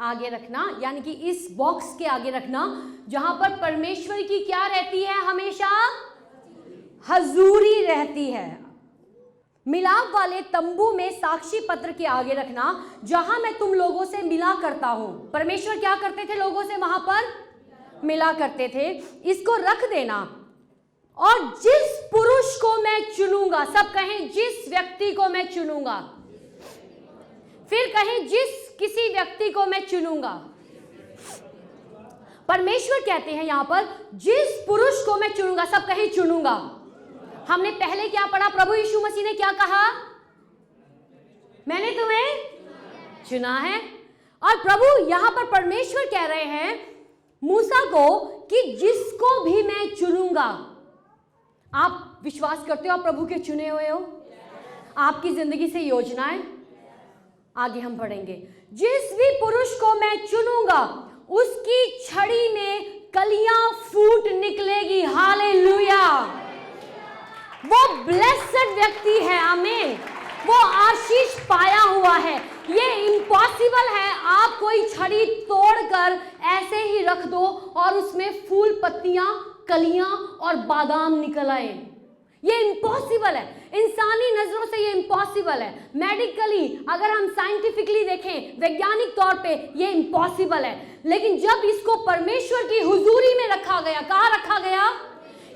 आगे रखना, यानी कि इस बॉक्स के आगे रखना, जहां पर परमेश्वर की क्या रहती है? हमेशा हजूरी रहती है। मिलाप वाले तंबू में साक्षी पत्र के आगे रखना, जहां मैं तुम लोगों से मिला करता हूं। परमेश्वर क्या करते थे? लोगों से वहां पर मिला करते थे। इसको रख देना। और जिस पुरुष को मैं चुनूंगा, सब कहें जिस व्यक्ति को मैं चुनूंगा, फिर कहें जिस किसी व्यक्ति को मैं चुनूंगा। परमेश्वर कहते हैं यहां पर जिस पुरुष को मैं चुनूंगा, सब कहें चुनूंगा। हमने पहले क्या पढ़ा? प्रभु यीशु मसीह ने क्या कहा? मैंने तुम्हें चुना है। और प्रभु यहां पर परमेश्वर कह रहे हैं मूसा को कि जिसको भी मैं चुनूंगा। आप विश्वास करते हो आप प्रभु के चुने हुए हो? आपकी जिंदगी से योजनाएं आगे हम पढ़ेंगे। जिस भी पुरुष को मैं चुनूंगा उसकी छड़ी में कलियां फूट निकलेगी। हालेलुया! वो ब्लेस्ड व्यक्ति है। आमीन। वो आशीष पाया हुआ है। ये इम्पॉसिबल है आप कोई छड़ी तोड़कर ऐसे ही रख दो और उसमें फूल, पत्तियां, कलियां और बादाम निकल आए। ये इम्पॉसिबल है। इंसानी नजरों से ये इम्पॉसिबल है। मेडिकली अगर हम साइंटिफिकली देखें, वैज्ञानिक तौर पे ये इम्पॉसिबल है। लेकिन जब इसको परमेश्वर की हुजूरी में रखा गया, कहाँ रखा गया?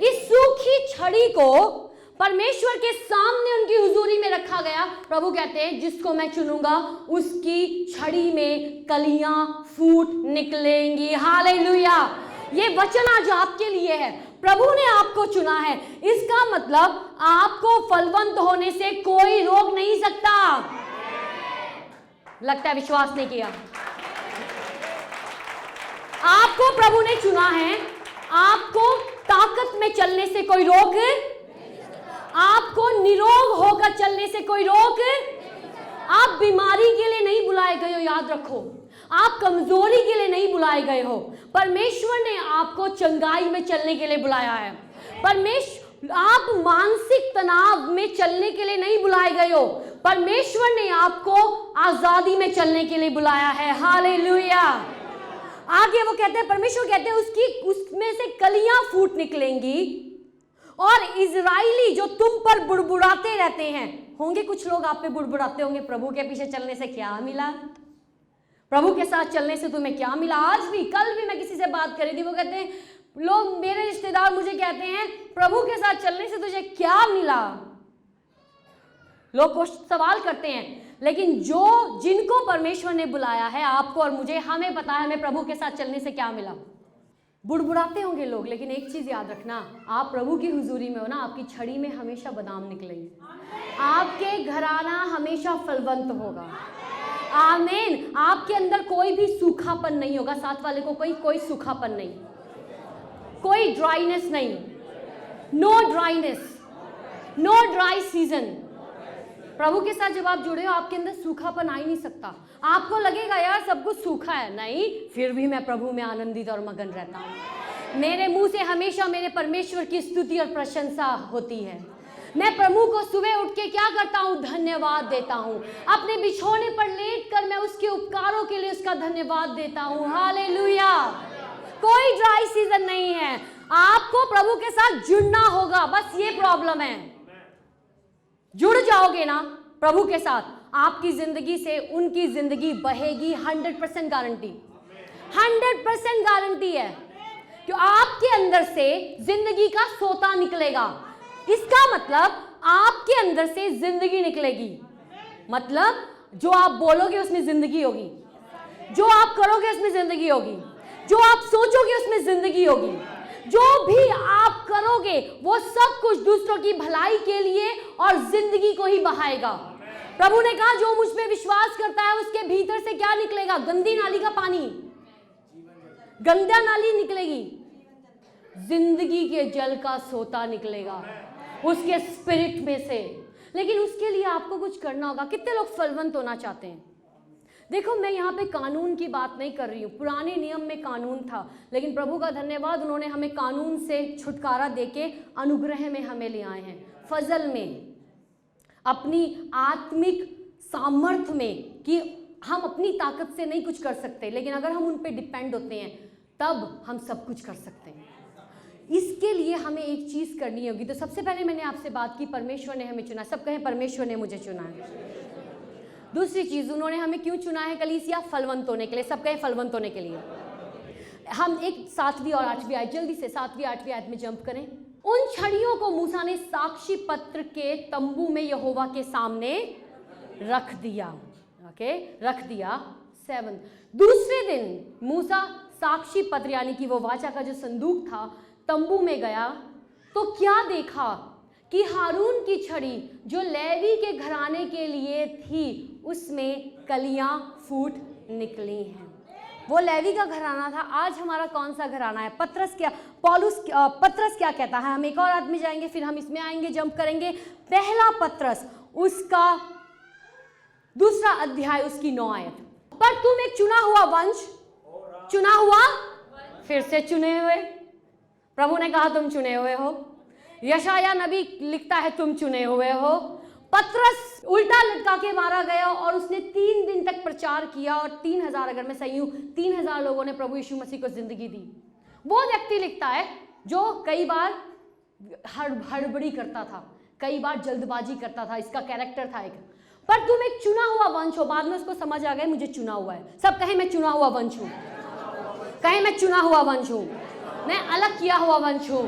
इस सूखी छड़ी को परमेश्वर के सामने उनकी हुजूरी में रखा गया। प्रभु कहते हैं जिसको मैं चुनूंगा उसकी छड़ी में कलियां फूट निकलेंगी। हालेलुया! ये वचन आज आपके लिए है। प्रभु ने आपको चुना है, इसका मतलब आपको फलवंत होने से कोई रोक नहीं सकता। लगता है विश्वास नहीं किया। आपको प्रभु ने चुना है, आपको ताकत में चलने से कोई रोक, आपको निरोग होकर चलने से कोई रोक। आप बीमारी के लिए नहीं बुलाए गए हो, याद रखो। आप कमजोरी के लिए नहीं बुलाए गए हो। परमेश्वर ने आपको चंगाई में चलने के लिए बुलाया है। आप मानसिक तनाव में चलने के लिए नहीं बुलाए गए हो। परमेश्वर ने आपको आजादी में चलने के लिए बुलाया है। हालेलुया! आगे वो कहते हैं, परमेश्वर कहते हैं उसमें से कलियां फूट निकलेंगी। और इजराइली जो तुम पर बुड़बुड़ाते रहते हैं, होंगे कुछ लोग आप पे बुड़बुड़ाते होंगे, प्रभु के पीछे चलने से क्या मिला? प्रभु के साथ चलने से तुम्हें क्या मिला? आज भी, कल भी मैं किसी से बात करी थी, वो कहते हैं, लोग मेरे रिश्तेदार मुझे कहते हैं प्रभु के साथ चलने से तुझे क्या मिला? लोग सवाल करते हैं। लेकिन जिनको परमेश्वर ने बुलाया है, आपको और मुझे, हमें पता है हमें प्रभु के साथ चलने से क्या मिला। बुड़बुड़ाते होंगे लोग, लेकिन एक चीज याद रखना, आप प्रभु की हुजूरी में हो ना, आपकी छड़ी में हमेशा बादाम निकलेंगे। आपके घराना हमेशा फलवंत होगा। आमीन। आपके अंदर कोई भी सूखापन नहीं होगा। साथ वाले को कोई सूखापन नहीं, कोई ड्राइनेस नहीं। No dryness, no dry season. प्रभु के साथ जब आप जुड़े हो, आपके अंदर सूखापन आ ही नहीं सकता। आपको लगेगा यार सब कुछ सूखा है, नहीं, फिर भी मैं प्रभु में आनंदित और मगन रहता हूँ। मेरे मुंह से हमेशा मेरे परमेश्वर की स्तुति और प्रशंसा होती है। मैं प्रभु को सुबह उठ के क्या करता हूँ? धन्यवाद देता हूँ। अपने बिछौने पर लेट कर मैं उसके उपकारों के लिए उसका धन्यवाद देता हूँ। हालेलुया। कोई ड्राई सीजन नहीं है, आपको प्रभु के साथ जुड़ना होगा, बस ये प्रॉब्लम है। जुड़ जाओगे ना प्रभु के साथ, आपकी जिंदगी से उनकी जिंदगी बहेगी। 100% गारंटी, 100% गारंटी है कि आपके अंदर से जिंदगी का सोता निकलेगा। इसका मतलब आपके अंदर से जिंदगी निकलेगी, मतलब जो आप बोलोगे उसमें जिंदगी होगी, जो आप करोगे उसमें जिंदगी होगी, जो आप सोचोगे उसमें जिंदगी होगी। जो भी आप करोगे वो सब कुछ दूसरों की भलाई के लिए और जिंदगी को ही बहाएगा। प्रभु ने कहा जो मुझ पे विश्वास करता है उसके भीतर से क्या निकलेगा? गंदी नाली का पानी, गंदा नाली निकलेगी, जिंदगी के जल का सोता निकलेगा उसके स्पिरिट में से। लेकिन उसके लिए आपको कुछ करना होगा। कितने लोग फलवंत होना चाहते हैं? देखो, मैं यहाँ पे कानून की बात नहीं कर रही हूँ। पुराने नियम में कानून था, लेकिन प्रभु का धन्यवाद, उन्होंने हमें कानून से छुटकारा देके अनुग्रह में हमें ले आए हैं, फजल में, अपनी आत्मिक सामर्थ्य में, कि हम अपनी ताकत से नहीं कुछ कर सकते, लेकिन अगर हम उन पे डिपेंड होते हैं तब हम सब कुछ कर सकते हैं। इसके लिए हमें एक चीज़ करनी होगी। तो सबसे पहले मैंने आपसे बात की, परमेश्वर ने हमें चुना। सब कहें, परमेश्वर ने मुझे चुना है। दूसरी चीज़, उन्होंने हमें क्यों चुना है कलीसिया? फलवंत होने के लिए। सब कहें, फलवंत होने के लिए। हम एक 7वीं और 8वीं आयत, जल्दी से 7वीं 8वीं आयत में जंप करें। उन छड़ियों को मूसा ने साक्षी पत्र के तंबू में यहोवा के सामने रख दिया। ओके, रख दिया। 7, दूसरे दिन मूसा साक्षी पत्र यानी कि वो वाचा का जो संदूक था तंबू में गया, तो क्या देखा कि हारून की छड़ी जो लेवी के घराने के लिए थी उसमें कलियां फूट निकली हैं। वो लेवी का घराना था। आज हमारा कौन सा घराना है? पत्रस क्या, पत्रस क्या कहता है? हम एक और आदमी जाएंगे, फिर हम इसमें आएंगे, जंप करेंगे। पहला पत्रस उसका 2 अध्याय उसकी 9 आयत। पर तुम एक चुना हुआ वंश, चुना हुआ, फिर से चुने हुए। प्रभु ने कहा तुम चुने हुए हो। यशाया नबी लिखता है तुम चुने हुए हो। पत्रस उल्टा लटका के मारा गया और उसने 3 दिन तक प्रचार किया और 3000, अगर मैं सही हूं, 3000 लोगों ने प्रभु यीशु मसीह को जिंदगी दी। वो व्यक्ति लिखता है जो कई बार हड़बड़ी करता था, कई बार जल्दबाजी करता था, इसका कैरेक्टर था एक। पर तुम एक चुना हुआ वंश हो। बाद में उसको समझ आ गया मुझे चुना हुआ है। सब कहें मैं चुना हुआ वंश हूं। कहें मैं चुना हुआ वंश हूं, मैं अलग किया हुआ वंश हूं।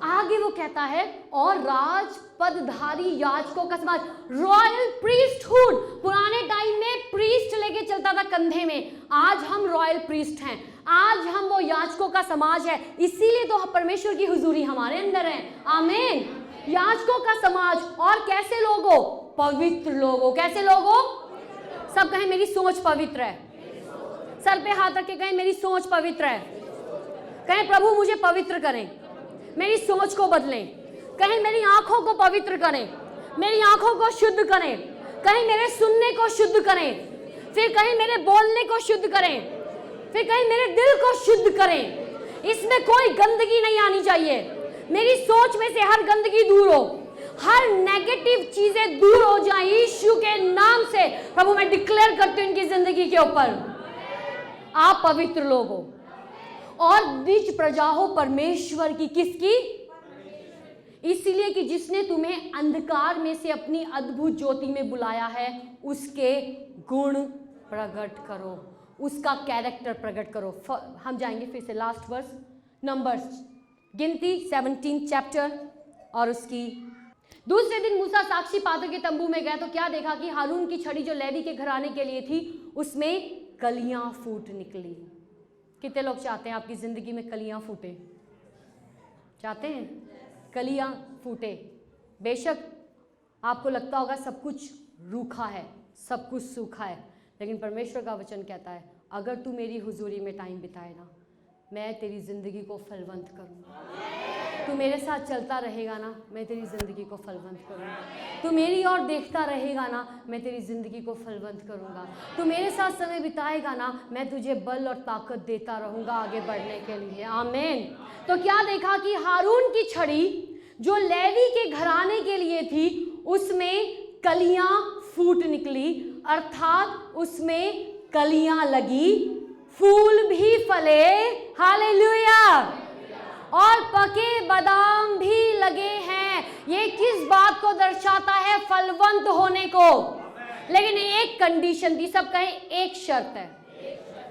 आगे वो कहता है और राजपदधारी याजकों का समाज, रॉयल प्रीस्टहुड। पुराने टाइम में प्रीस्ट लेके चलता था कंधे में, आज हम रॉयल प्रीस्ट हैं, आज हम वो याजकों का समाज है। इसीलिए तो परमेश्वर की हुजूरी हमारे अंदर है। आमीन। याजकों का समाज। और कैसे लोग हो? पवित्र लोग हो। कैसे लोग हो? सब कहें मेरी सोच पवित्र है। सर पे हाथ रख के कहें मेरी सोच पवित्र है। कहें प्रभु मुझे पवित्र करें, मेरी सोच को बदलें। कहीं मेरी आंखों को पवित्र करें, मेरी आंखों को शुद्ध करें। कहीं मेरे सुनने को शुद्ध करें, फिर कहीं मेरे बोलने को शुद्ध करें, फिर कहीं मेरे दिल को शुद्ध करें। इसमें कोई गंदगी नहीं आनी चाहिए। मेरी सोच में से हर गंदगी दूर हो, हर नेगेटिव चीजें दूर हो जाएं यीशु के नाम से। प्रभु मैं डिक्लेयर करती हूं इनकी जिंदगी के ऊपर, आप पवित्र लोग हो और निज प्रजा हो परमेश्वर की। किसकी? इसलिए कि जिसने तुम्हें अंधकार में से अपनी अद्भुत ज्योति में बुलाया है, उसके गुण प्रकट करो, उसका कैरेक्टर प्रकट करो। हम जाएंगे फिर से लास्ट वर्स, नंबर्स, गिनती 17 चैप्टर और उसकी। दूसरे दिन मूसा साक्षी पात्र के तंबू में गया तो क्या देखा कि हारून की छड़ी जो लेवी के घराने के लिए थी उसमें कलियां फूट निकली। कितने लोग चाहते हैं आपकी जिंदगी में कलियां फूटे? चाहते हैं कलियां फूटे? बेशक आपको लगता होगा सब कुछ रूखा है, सब कुछ सूखा है, लेकिन परमेश्वर का वचन कहता है अगर तू मेरी हुजूरी में टाइम बिताए ना, मैं तेरी जिंदगी को फलवंत करूंगा। तू मेरे साथ चलता रहेगा ना, मैं तेरी ज़िंदगी को फलवंत करूँगा। तू मेरी ओर देखता रहेगा ना, मैं तेरी ज़िंदगी को फलवंत करूँगा। तू मेरे साथ समय बिताएगा ना, मैं तुझे बल और ताकत देता रहूँगा आगे बढ़ने के लिए। आमीन। तो क्या देखा कि हारून की छड़ी जो लेवी के घराने के लिए थी उसमें कलियां फूट निकली, अर्थात उसमें कलियां लगी, फूल भी फले, हालेलुया, और पके बादाम भी लगे हैं। ये किस बात को दर्शाता है? फलवंत होने को। लेकिन एक कंडीशन थी, सब कहें एक शर्त है।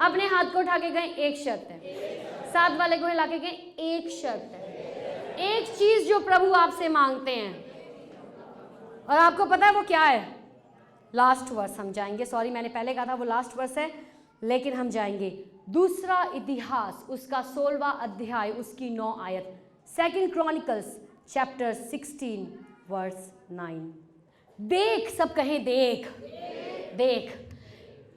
अपने हाथ को उठा के कहें एक शर्त है, साथ वाले को हिला के कहें एक शर्त है। एक चीज जो प्रभु आपसे मांगते हैं, और आपको पता है वो क्या है? लास्ट वर्स हम जाएंगे, सॉरी मैंने पहले कहा था वो लास्ट वर्स है, लेकिन हम जाएंगे दूसरा इतिहास उसका 16वां अध्याय उसकी 9 आयत, 2 क्रॉनिकल्स चैप्टर 16 वर्स 9। देख, सब कहें देख, देख,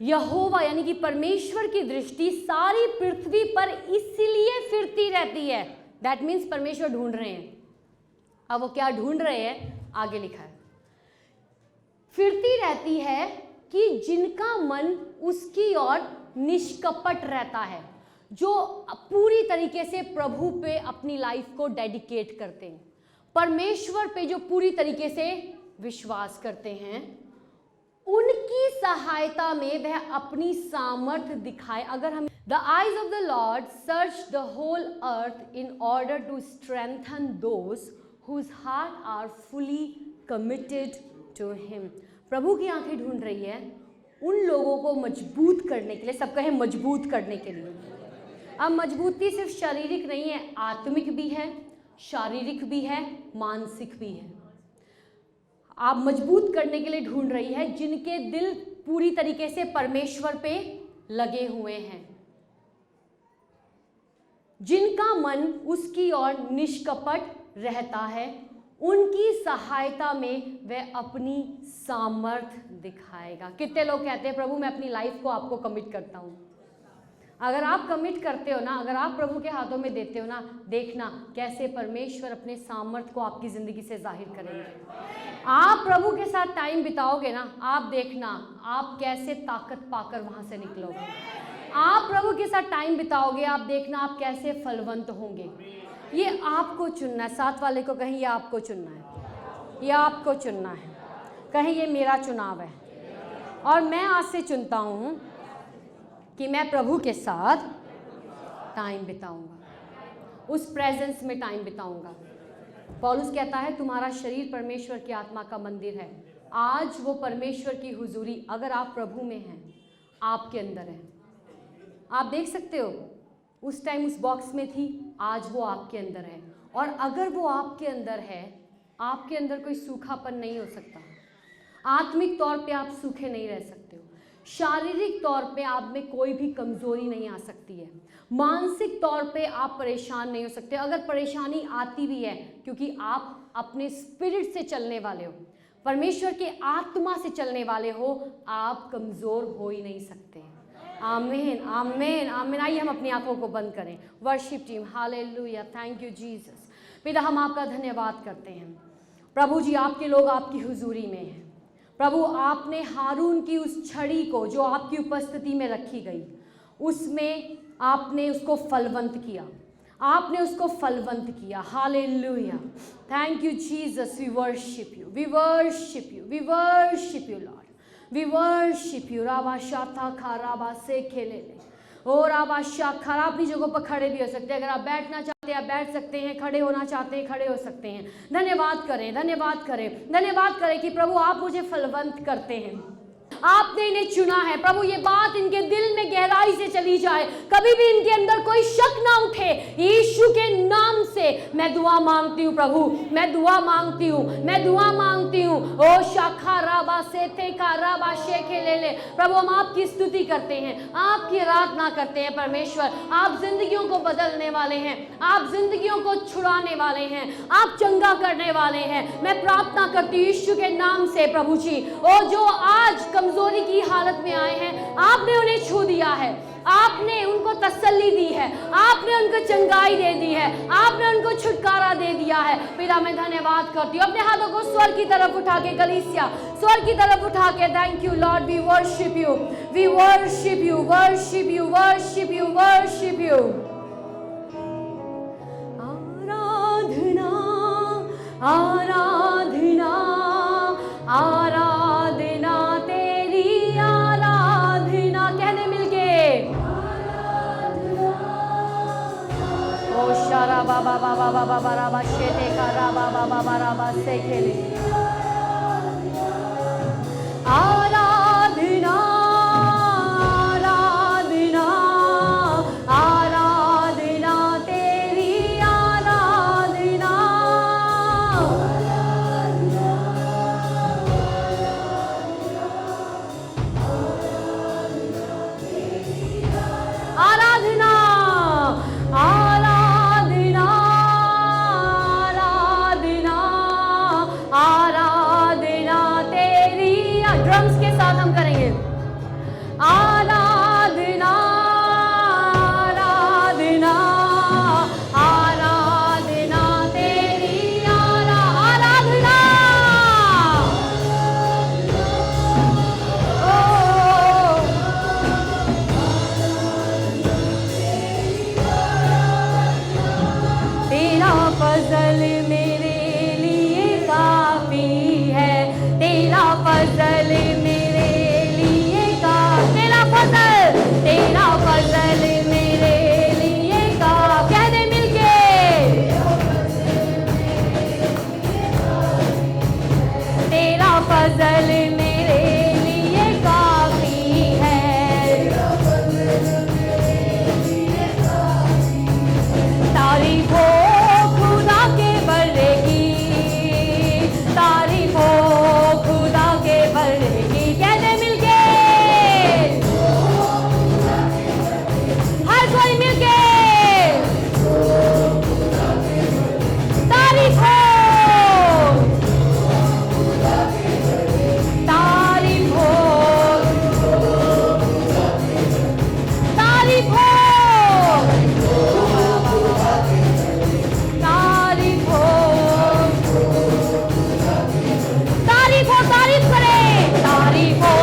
यहोवा यानी कि परमेश्वर की दृष्टि सारी पृथ्वी पर इसलिए फिरती रहती है। दैट मीन्स परमेश्वर ढूंढ रहे हैं। अब वो क्या ढूंढ रहे हैं? आगे लिखा है, फिरती रहती है कि जिनका मन उसकी ओर निष्कपट रहता है, जो पूरी तरीके से प्रभु पे अपनी लाइफ को डेडिकेट करते हैं, परमेश्वर पे जो पूरी तरीके से विश्वास करते हैं, उनकी सहायता में वह अपनी सामर्थ्य दिखाए। अगर हम the eyes of the Lord search the whole earth in order to strengthen those whose heart are fully committed to him. प्रभु की आंखें ढूंढ रही है उन लोगों को मजबूत करने के लिए, सब कहें मजबूत करने के लिए। अब मजबूती सिर्फ शारीरिक नहीं है, आत्मिक भी है, शारीरिक भी है, मानसिक भी है। आप मजबूत करने के लिए ढूंढ रही है जिनके दिल पूरी तरीके से परमेश्वर पे लगे हुए हैं, जिनका मन उसकी ओर निष्कपट रहता है, उनकी सहायता में वह अपनी सामर्थ्य दिखाएगा। कितने लोग कहते हैं प्रभु मैं अपनी लाइफ को आपको कमिट करता हूँ। अगर आप कमिट करते हो ना, अगर आप प्रभु के हाथों में देते हो ना, देखना कैसे परमेश्वर अपने सामर्थ्य को आपकी ज़िंदगी से जाहिर करेंगे। आप प्रभु के साथ टाइम बिताओगे ना, आप देखना आप कैसे ताकत पाकर वहाँ से निकलोगे। आप प्रभु के साथ टाइम बिताओगे, आप देखना आप कैसे फलवंत होंगे। ये आपको चुनना है। साथ वाले को कहीं ये आपको चुनना है, ये आपको चुनना है। कहीं ये मेरा चुनाव है और मैं आज से चुनता हूँ कि मैं प्रभु के साथ टाइम बिताऊंगा, उस प्रेजेंस में टाइम बिताऊंगा। पौलुस कहता है तुम्हारा शरीर परमेश्वर की आत्मा का मंदिर है। आज वो परमेश्वर की हुजूरी अगर आप प्रभु में हैं, आपके अंदर है। आप देख सकते हो उस टाइम उस बॉक्स में थी, आज वो आपके अंदर है। और अगर वो आपके अंदर है, आपके अंदर कोई सूखापन नहीं हो सकता। आत्मिक तौर पे आप सूखे नहीं रह सकते हो, शारीरिक तौर पे आप में कोई भी कमज़ोरी नहीं आ सकती है, मानसिक तौर पे आप परेशान नहीं हो सकते। अगर परेशानी आती भी है, क्योंकि आप अपने स्पिरिट से चलने वाले हो, परमेश्वर के आत्मा से चलने वाले हो, आप कमज़ोर हो ही नहीं सकते। आमीन, आमीन, आमीन। आइए हम अपनी आंखों को बंद करें। Worship team, hallelujah, thank you Jesus. पिता हम आपका धन्यवाद करते हैं प्रभु जी, आपके लोग आपकी हुजूरी में हैं। प्रभु आपने हारून की उस छड़ी को जो आपकी उपस्थिति में रखी गई, उसमें आपने उसको फलवंत किया, आपने उसको फलवंत किया। Hallelujah, thank you Jesus. We worship you, we worship you, we worship you Lord, we worship you. राबा शाथा खा राबा से खेले ओ राबा शाखा। आप अपनी जगहों पर खड़े भी हो सकते हैं, अगर आप बैठना चाहते हैं आप बैठ सकते हैं, खड़े होना चाहते हैं खड़े हो सकते हैं। धन्यवाद करें, धन्यवाद करें, धन्यवाद करें कि प्रभु आप मुझे फलवंत करते हैं, आपने इन्हें चुना है। प्रभु ये बात इनके दिल में गहराई से चली जाए, कभी भी इनके अंदर कोई शक ना उठे। यीशु के नाम से मैं दुआ मांगती हूँ प्रभु, मैं दुआ मांगती हूँ, मैं दुआ मांगती हूँ। ओ शाखा राबा से थे का राबा शेखे ले ले। प्रभु हम आपकी स्तुति करते हैं, आपकी आराधना करते हैं। परमेश्वर आप जिंदगियों को बदलने वाले हैं, आप जिंदगियों को छुड़ाने वाले हैं, आप चंगा करने वाले हैं। मैं प्रार्थना करती हूँ यीशु के नाम से प्रभु जी, ओ जो आज कमजोरी की हालत में आए हैं, आपने उन्हें छू दिया है, आपने उनको तसल्ली दी है, आपने उनको चंगाई दे दी है, आपने उनको छुटकारा दे दिया है। पिता मैं धन्यवाद करती हूँ। अपने हाथों को स्वर की तरफ उठा के, कलीसिया स्वर की तरफ उठा के, thank you Lord, we worship you, we worship you, worship you, worship you, worship you. आराधना शारा बाबा बाबा बाबा बाबा शेते का राबा बाबा बाबा से खेले आराधना आराधना आराधना तेरी आराधना आराधना आराधना आराधना आराधना तेरी ड्रम्स के साथ हम करेंगे आराधना आराधना आराधना तेरी आराधना ओ तेरा फजल मेरे लिए काफी है तेरा फजल मेरे लिए तेरा फजल मेरे लिए कह दे मिलके तेरा फजल मेरे लिए काफी है तारीफ हो खुदा के बड़े की तारीफ हो खुदा के बड़े की कह दे मिलके हर कोई मिलके तारीफ हो तारीफ हो तारीफ हो तारीफ हो तारीफ हो तारीफ करे तारीफ हो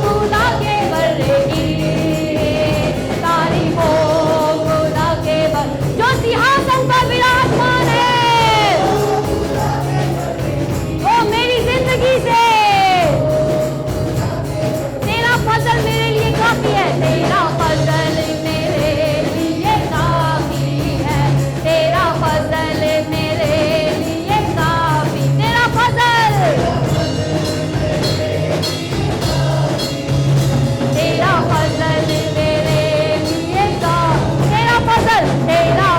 खुदा के बड़े की तारीफ हो खुदा के बड़े जो सिंहासन पर विराजमान है वो मेरी जिंदगी से तेरा फजल मेरे लिए काफी है तेरा फजल मेरे लिए काफी है तेरा फजल मेरे लिए काफी तेरा फजल तेरा फजल मेरे लिए तेरा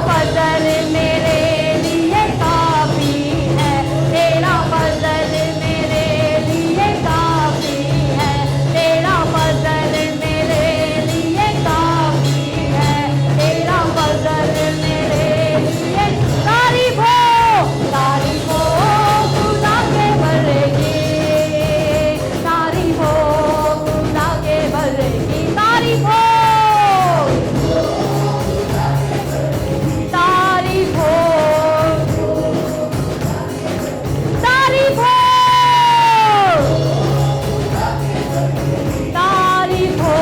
फजल मेरे लिए काफी है तेरा फजल मेरे लिए काफी है तेरा फजल मेरे लिए काफी है तेरा फजल मेरे लिए तारीफ हो खुदा के बड़े की तारीफ हो खुदा के बड़े की तारीफ हो तारीफ हो तारीफ हो तारीफ हो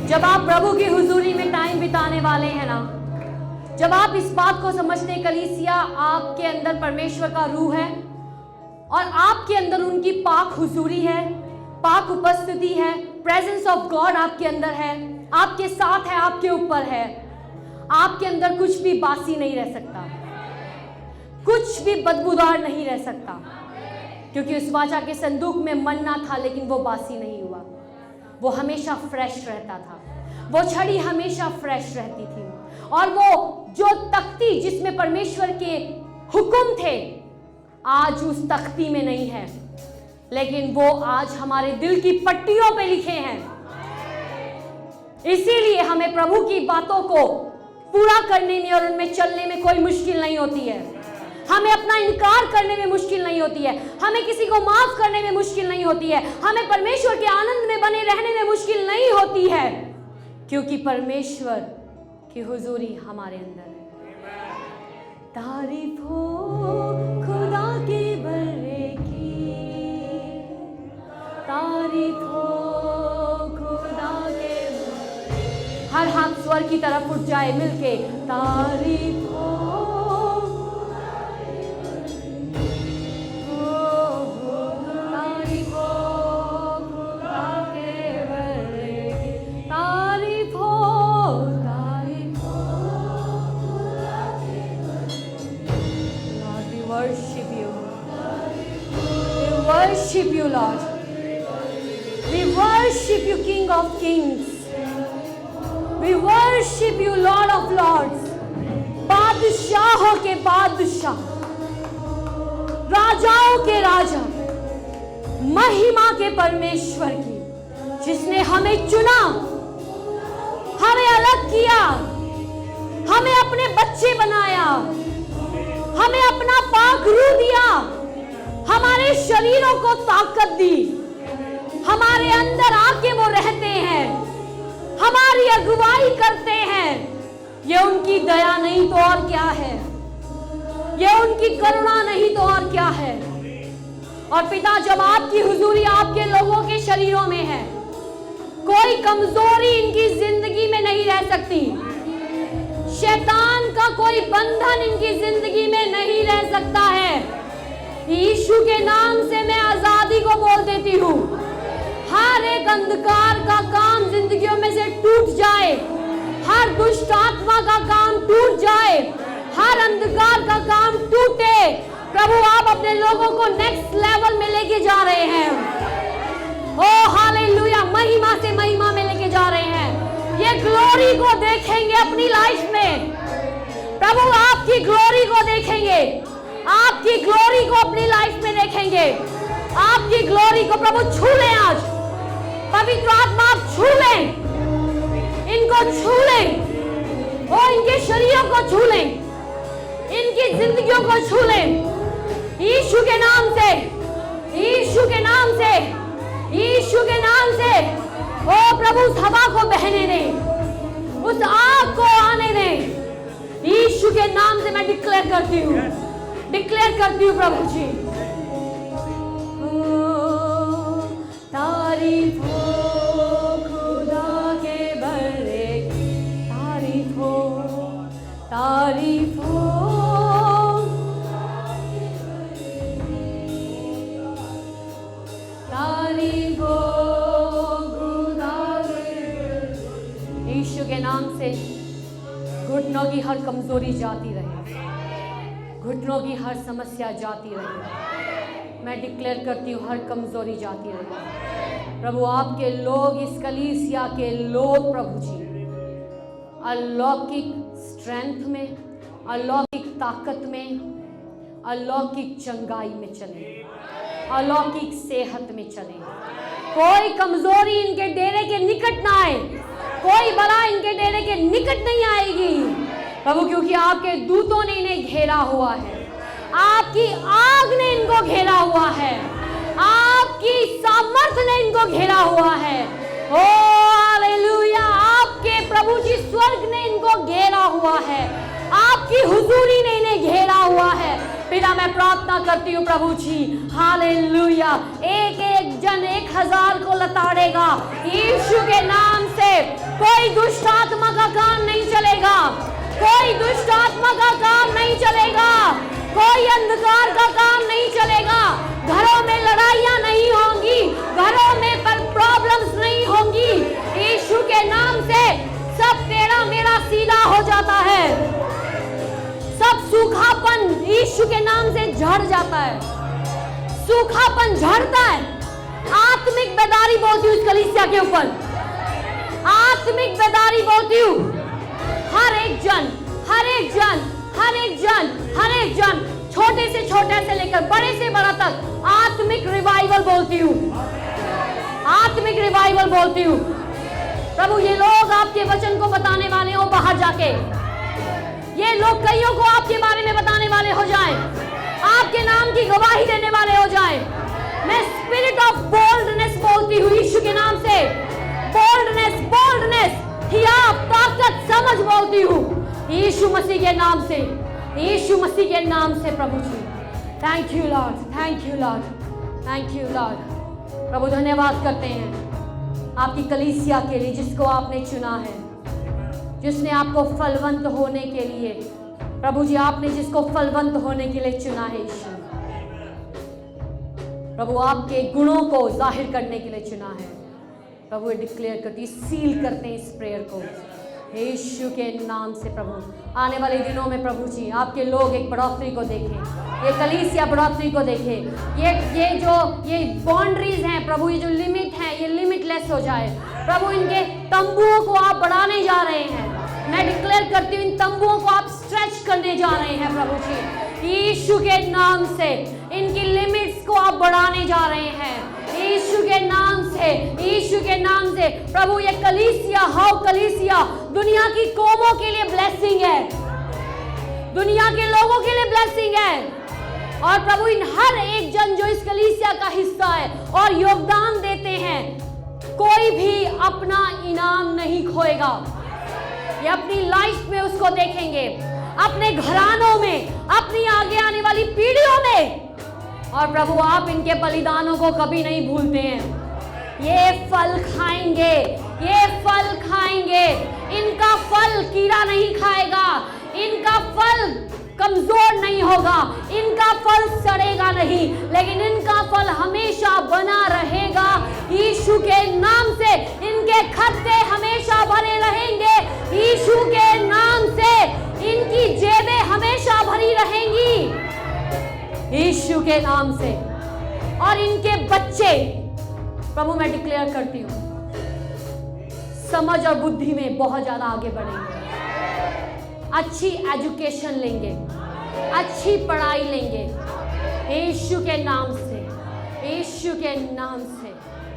जब आप प्रभु की हुजूरी में टाइम बिताने वाले हैं ना जब आप इस बात को समझते हैं कलीसिया आपके अंदर परमेश्वर का रूह है और आपके अंदर उनकी पाक हुजूरी है पाक उपस्थिति है प्रेजेंस ऑफ गॉड आपके अंदर है आपके साथ है आपके ऊपर है आपके अंदर कुछ भी बासी नहीं रह सकता कुछ भी बदबूदार नहीं रह सकता क्योंकि उस वाचा के संदूक में मन्ना था लेकिन वो बासी नहीं हुआ वो हमेशा फ्रेश रहता था वो छड़ी हमेशा फ्रेश रहती थी और वो जो तख्ती जिसमें परमेश्वर के हुक्म थे आज उस तख्ती में नहीं है लेकिन वो आज हमारे दिल की पट्टियों पे लिखे हैं इसीलिए हमें प्रभु की बातों को पूरा करने में और उनमें चलने में कोई मुश्किल नहीं होती है हमें अपना इनकार करने में मुश्किल नहीं होती है हमें किसी को माफ करने में मुश्किल नहीं होती है हमें परमेश्वर के आनंद में बने रहने में मुश्किल नहीं होती है क्योंकि परमेश्वर की हुजूरी हमारे अंदर है तारीफ हो खुदा के बड़े की तारीफ हो खुदा के हर हाथ स्वर की तरफ उठ जाए मिलके तारीफ हो तारीफ हो worship you, King of Kings. We worship you, Lord of Lords. बादशाहों के बादशाह, राजाओं के राजा, महिमा के परमेश्वर की, जिसने हमें चुना, हमें अलग किया, हमें अपने बच्चे बनाया, हमें अपना पाक रूह दिया, हमारे शरीरों को ताकत दी, हमारे अंदर आके वो रहते हैं, हमारी अगुवाई करते हैं। ये उनकी दया नहीं तो और क्या है, ये उनकी करुणा नहीं तो और क्या है। और पिता, जब आपकी हुजूरी आपके लोगों के शरीरों में है, कोई कमजोरी इनकी जिंदगी में नहीं रह सकती, शैतान का कोई बंधन इनकी जिंदगी में नहीं रह सकता है। यीशु के नाम से मैं आजादी को बोल देती हूँ। हर एक अंधकार का काम जिंदगियों में से टूट जाए, हर दुष्ट आत्मा का काम टूट जाए, हर अंधकार का काम टूटे। प्रभु, आप अपने लोगों को नेक्स्ट लेवल में लेके जा रहे हैं। ओ हालेलुया, महिमा से महिमा में लेके जा रहे हैं। ये ग्लोरी को देखेंगे अपनी लाइफ में। प्रभु, आपकी ग्लोरी को देखेंगे, आपकी ग्लोरी को अपनी लाइफ में देखेंगे। आपकी ग्लोरी को प्रभु छू लें आज। पवित्र आत्मा, आप छू लें, इनको छू लें, और इनके शरीरों को छू लें, इनकी जिंदगियों को छू लें। यीशु के नाम से, यीशु के नाम से, यीशु के नाम से। ओ प्रभु, उस हवा को बहने दें, उस आग को आने दें। यीशु के नाम से मैं डिक्लेयर करती हूँ, डिक्लेयर करती हूँ प्रभु जी। तारीफ हो खुदा के बड़े की, तारीफ हो, तारीफ हो, तारीफ हो खुदा के। यीशु के नाम से घुटनों की हर कमजोरी जाती रहे, घुटनों की हर समस्या जाती रहे। मैं डिक्लेयर करती हूँ, हर कमजोरी जाती रहे। प्रभु, आपके लोग, इस कलीसिया के लोग प्रभु जी अलौकिक स्ट्रेंथ में, अलौकिक ताकत में, अलौकिक चंगाई में चले, अलौकिक सेहत में चले। कोई कमजोरी इनके डेरे के निकट ना आए, कोई बला इनके डेरे के निकट नहीं आएगी प्रभु, क्योंकि आपके दूतों ने इन्हें घेरा हुआ है, आपकी आग ने इनको घेरा हुआ है, आपकी सामर्थ्य ने इनको घेरा हुआ है। ओ हालेलुया, आपके प्रभु जी स्वर्ग ने इनको घेरा हुआ है, आपकी हुजूरी ने इन्हें घेरा हुआ है। पिता, मैं प्रार्थना करती हूँ प्रभु जी, हालेलुया, एक एक जन 1000 को लताड़ेगा यीशु के नाम से। कोई दुष्ट आत्मा का काम नहीं चलेगा, कोई दुष्ट आत्मा का काम नहीं चलेगा, कोई अंधकार का काम नहीं चलेगा। घरों में लड़ाइयां नहीं होंगी, घरों में प्रॉब्लम्स नहीं होंगी। यीशु के नाम से सब तेरा मेरा सीधा हो जाता है, सब सूखापन यीशु के नाम से झड़ जाता है, सूखापन झड़ता है। आत्मिक बेदारी बोलती हूँ इस कलीसिया के ऊपर, आत्मिक बेदारी बोलती हूँ। हर एक जन, हर एक जन, हर एक जन, हर एक जन, छोटे से छोटे से लेकर बड़े से बड़ा तक आत्मिक रिवाइवल बोलती हूँ, आत्मिक रिवाइवल बोलती हूँ। प्रभु, ये लोग आपके वचन को बताने वाले हो बाहर जाके, ये लोग कईयों को आपके बारे में बताने वाले हो जाएं, आपके नाम की गवाही देने वाले हो जाएं। मैं स्पिरिट ऑफ बोल्डनेस बोलती हूँ यीशु के नाम से, बोल्डनेस, बोल्डनेस, हियाव, ताकत, समझ बोलती हूँ यीशु मसीह के नाम से, यीशु मसीह के नाम से। प्रभु जी, thank you Lord, thank you Lord, thank you Lord. प्रभु, धन्यवाद करते हैं आपकी कलीसिया के लिए जिसको आपने चुना है, जिसने आपको फलवंत होने के लिए, प्रभु जी आपने जिसको फलवंत होने के लिए चुना है यीशु, प्रभु आपके गुणों को जाहिर करने के लिए चुना है। प्रभु, डिक्लेयर करती, सील करते हैं इस प्रेयर को यीशु के नाम से प्रभु, आने वाले दिनों में प्रभु जी आपके लोग एक बढ़ोतरी को देखें, ये कलीसिया बढ़ोतरी को देखें, ये बाउंड्रीज हैं प्रभु, ये जो लिमिट है ये लिमिटलेस हो जाए प्रभु। इनके तंबुओं को आप बढ़ाने जा रहे हैं, मैं डिक्लेयर करती हूँ इन तंबुओं को आप स्ट्रेच करने जा रहे हैं प्रभु जी, यीशु के नाम से इनकी लिमिट्स को आप बढ़ाने जा रहे हैं यीशु के नाम से, यीशु के नाम से प्रभु। ये कलीसिया, हाउ कलीसिया दुनिया की कौमों के लिए ब्लेसिंग है, दुनिया के लोगों के लिए ब्लेसिंग है। और प्रभु इन हर एक जन जो इस कलीसिया का हिस्सा है और योगदान देते हैं, कोई भी अपना इनाम नहीं खोएगा, ये अपनी लाइफ में उसको देखेंगे, अपने घरानों में, अपनी आगे आने वाली पीढ़ियों में। और प्रभु आप इनके बलिदानों को कभी नहीं भूलते हैं, ये फल खाएंगे, ये फल खाएंगे, इनका फल कीड़ा नहीं खाएगा, इनका फल कमजोर नहीं होगा, इनका फल सड़ेगा नहीं, लेकिन इनका फल हमेशा बना रहेगा यीशु के नाम से। इनके खत्ते हमेशा भरे रहेंगे यीशु के नाम से, इनकी जेबें हमेशा भरी रहेंगी यीशु के नाम से। और इनके बच्चे प्रभु मैं डिक्लेयर करती हूँ समझ और बुद्धि में बहुत ज्यादा आगे बढ़ेंगे, अच्छी एजुकेशन लेंगे, अच्छी पढ़ाई लेंगे यीशु के नाम से, यीशु के नाम से।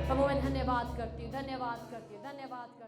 प्रभु मैं धन्यवाद करती हूँ, धन्यवाद करती हूँ, धन्यवाद।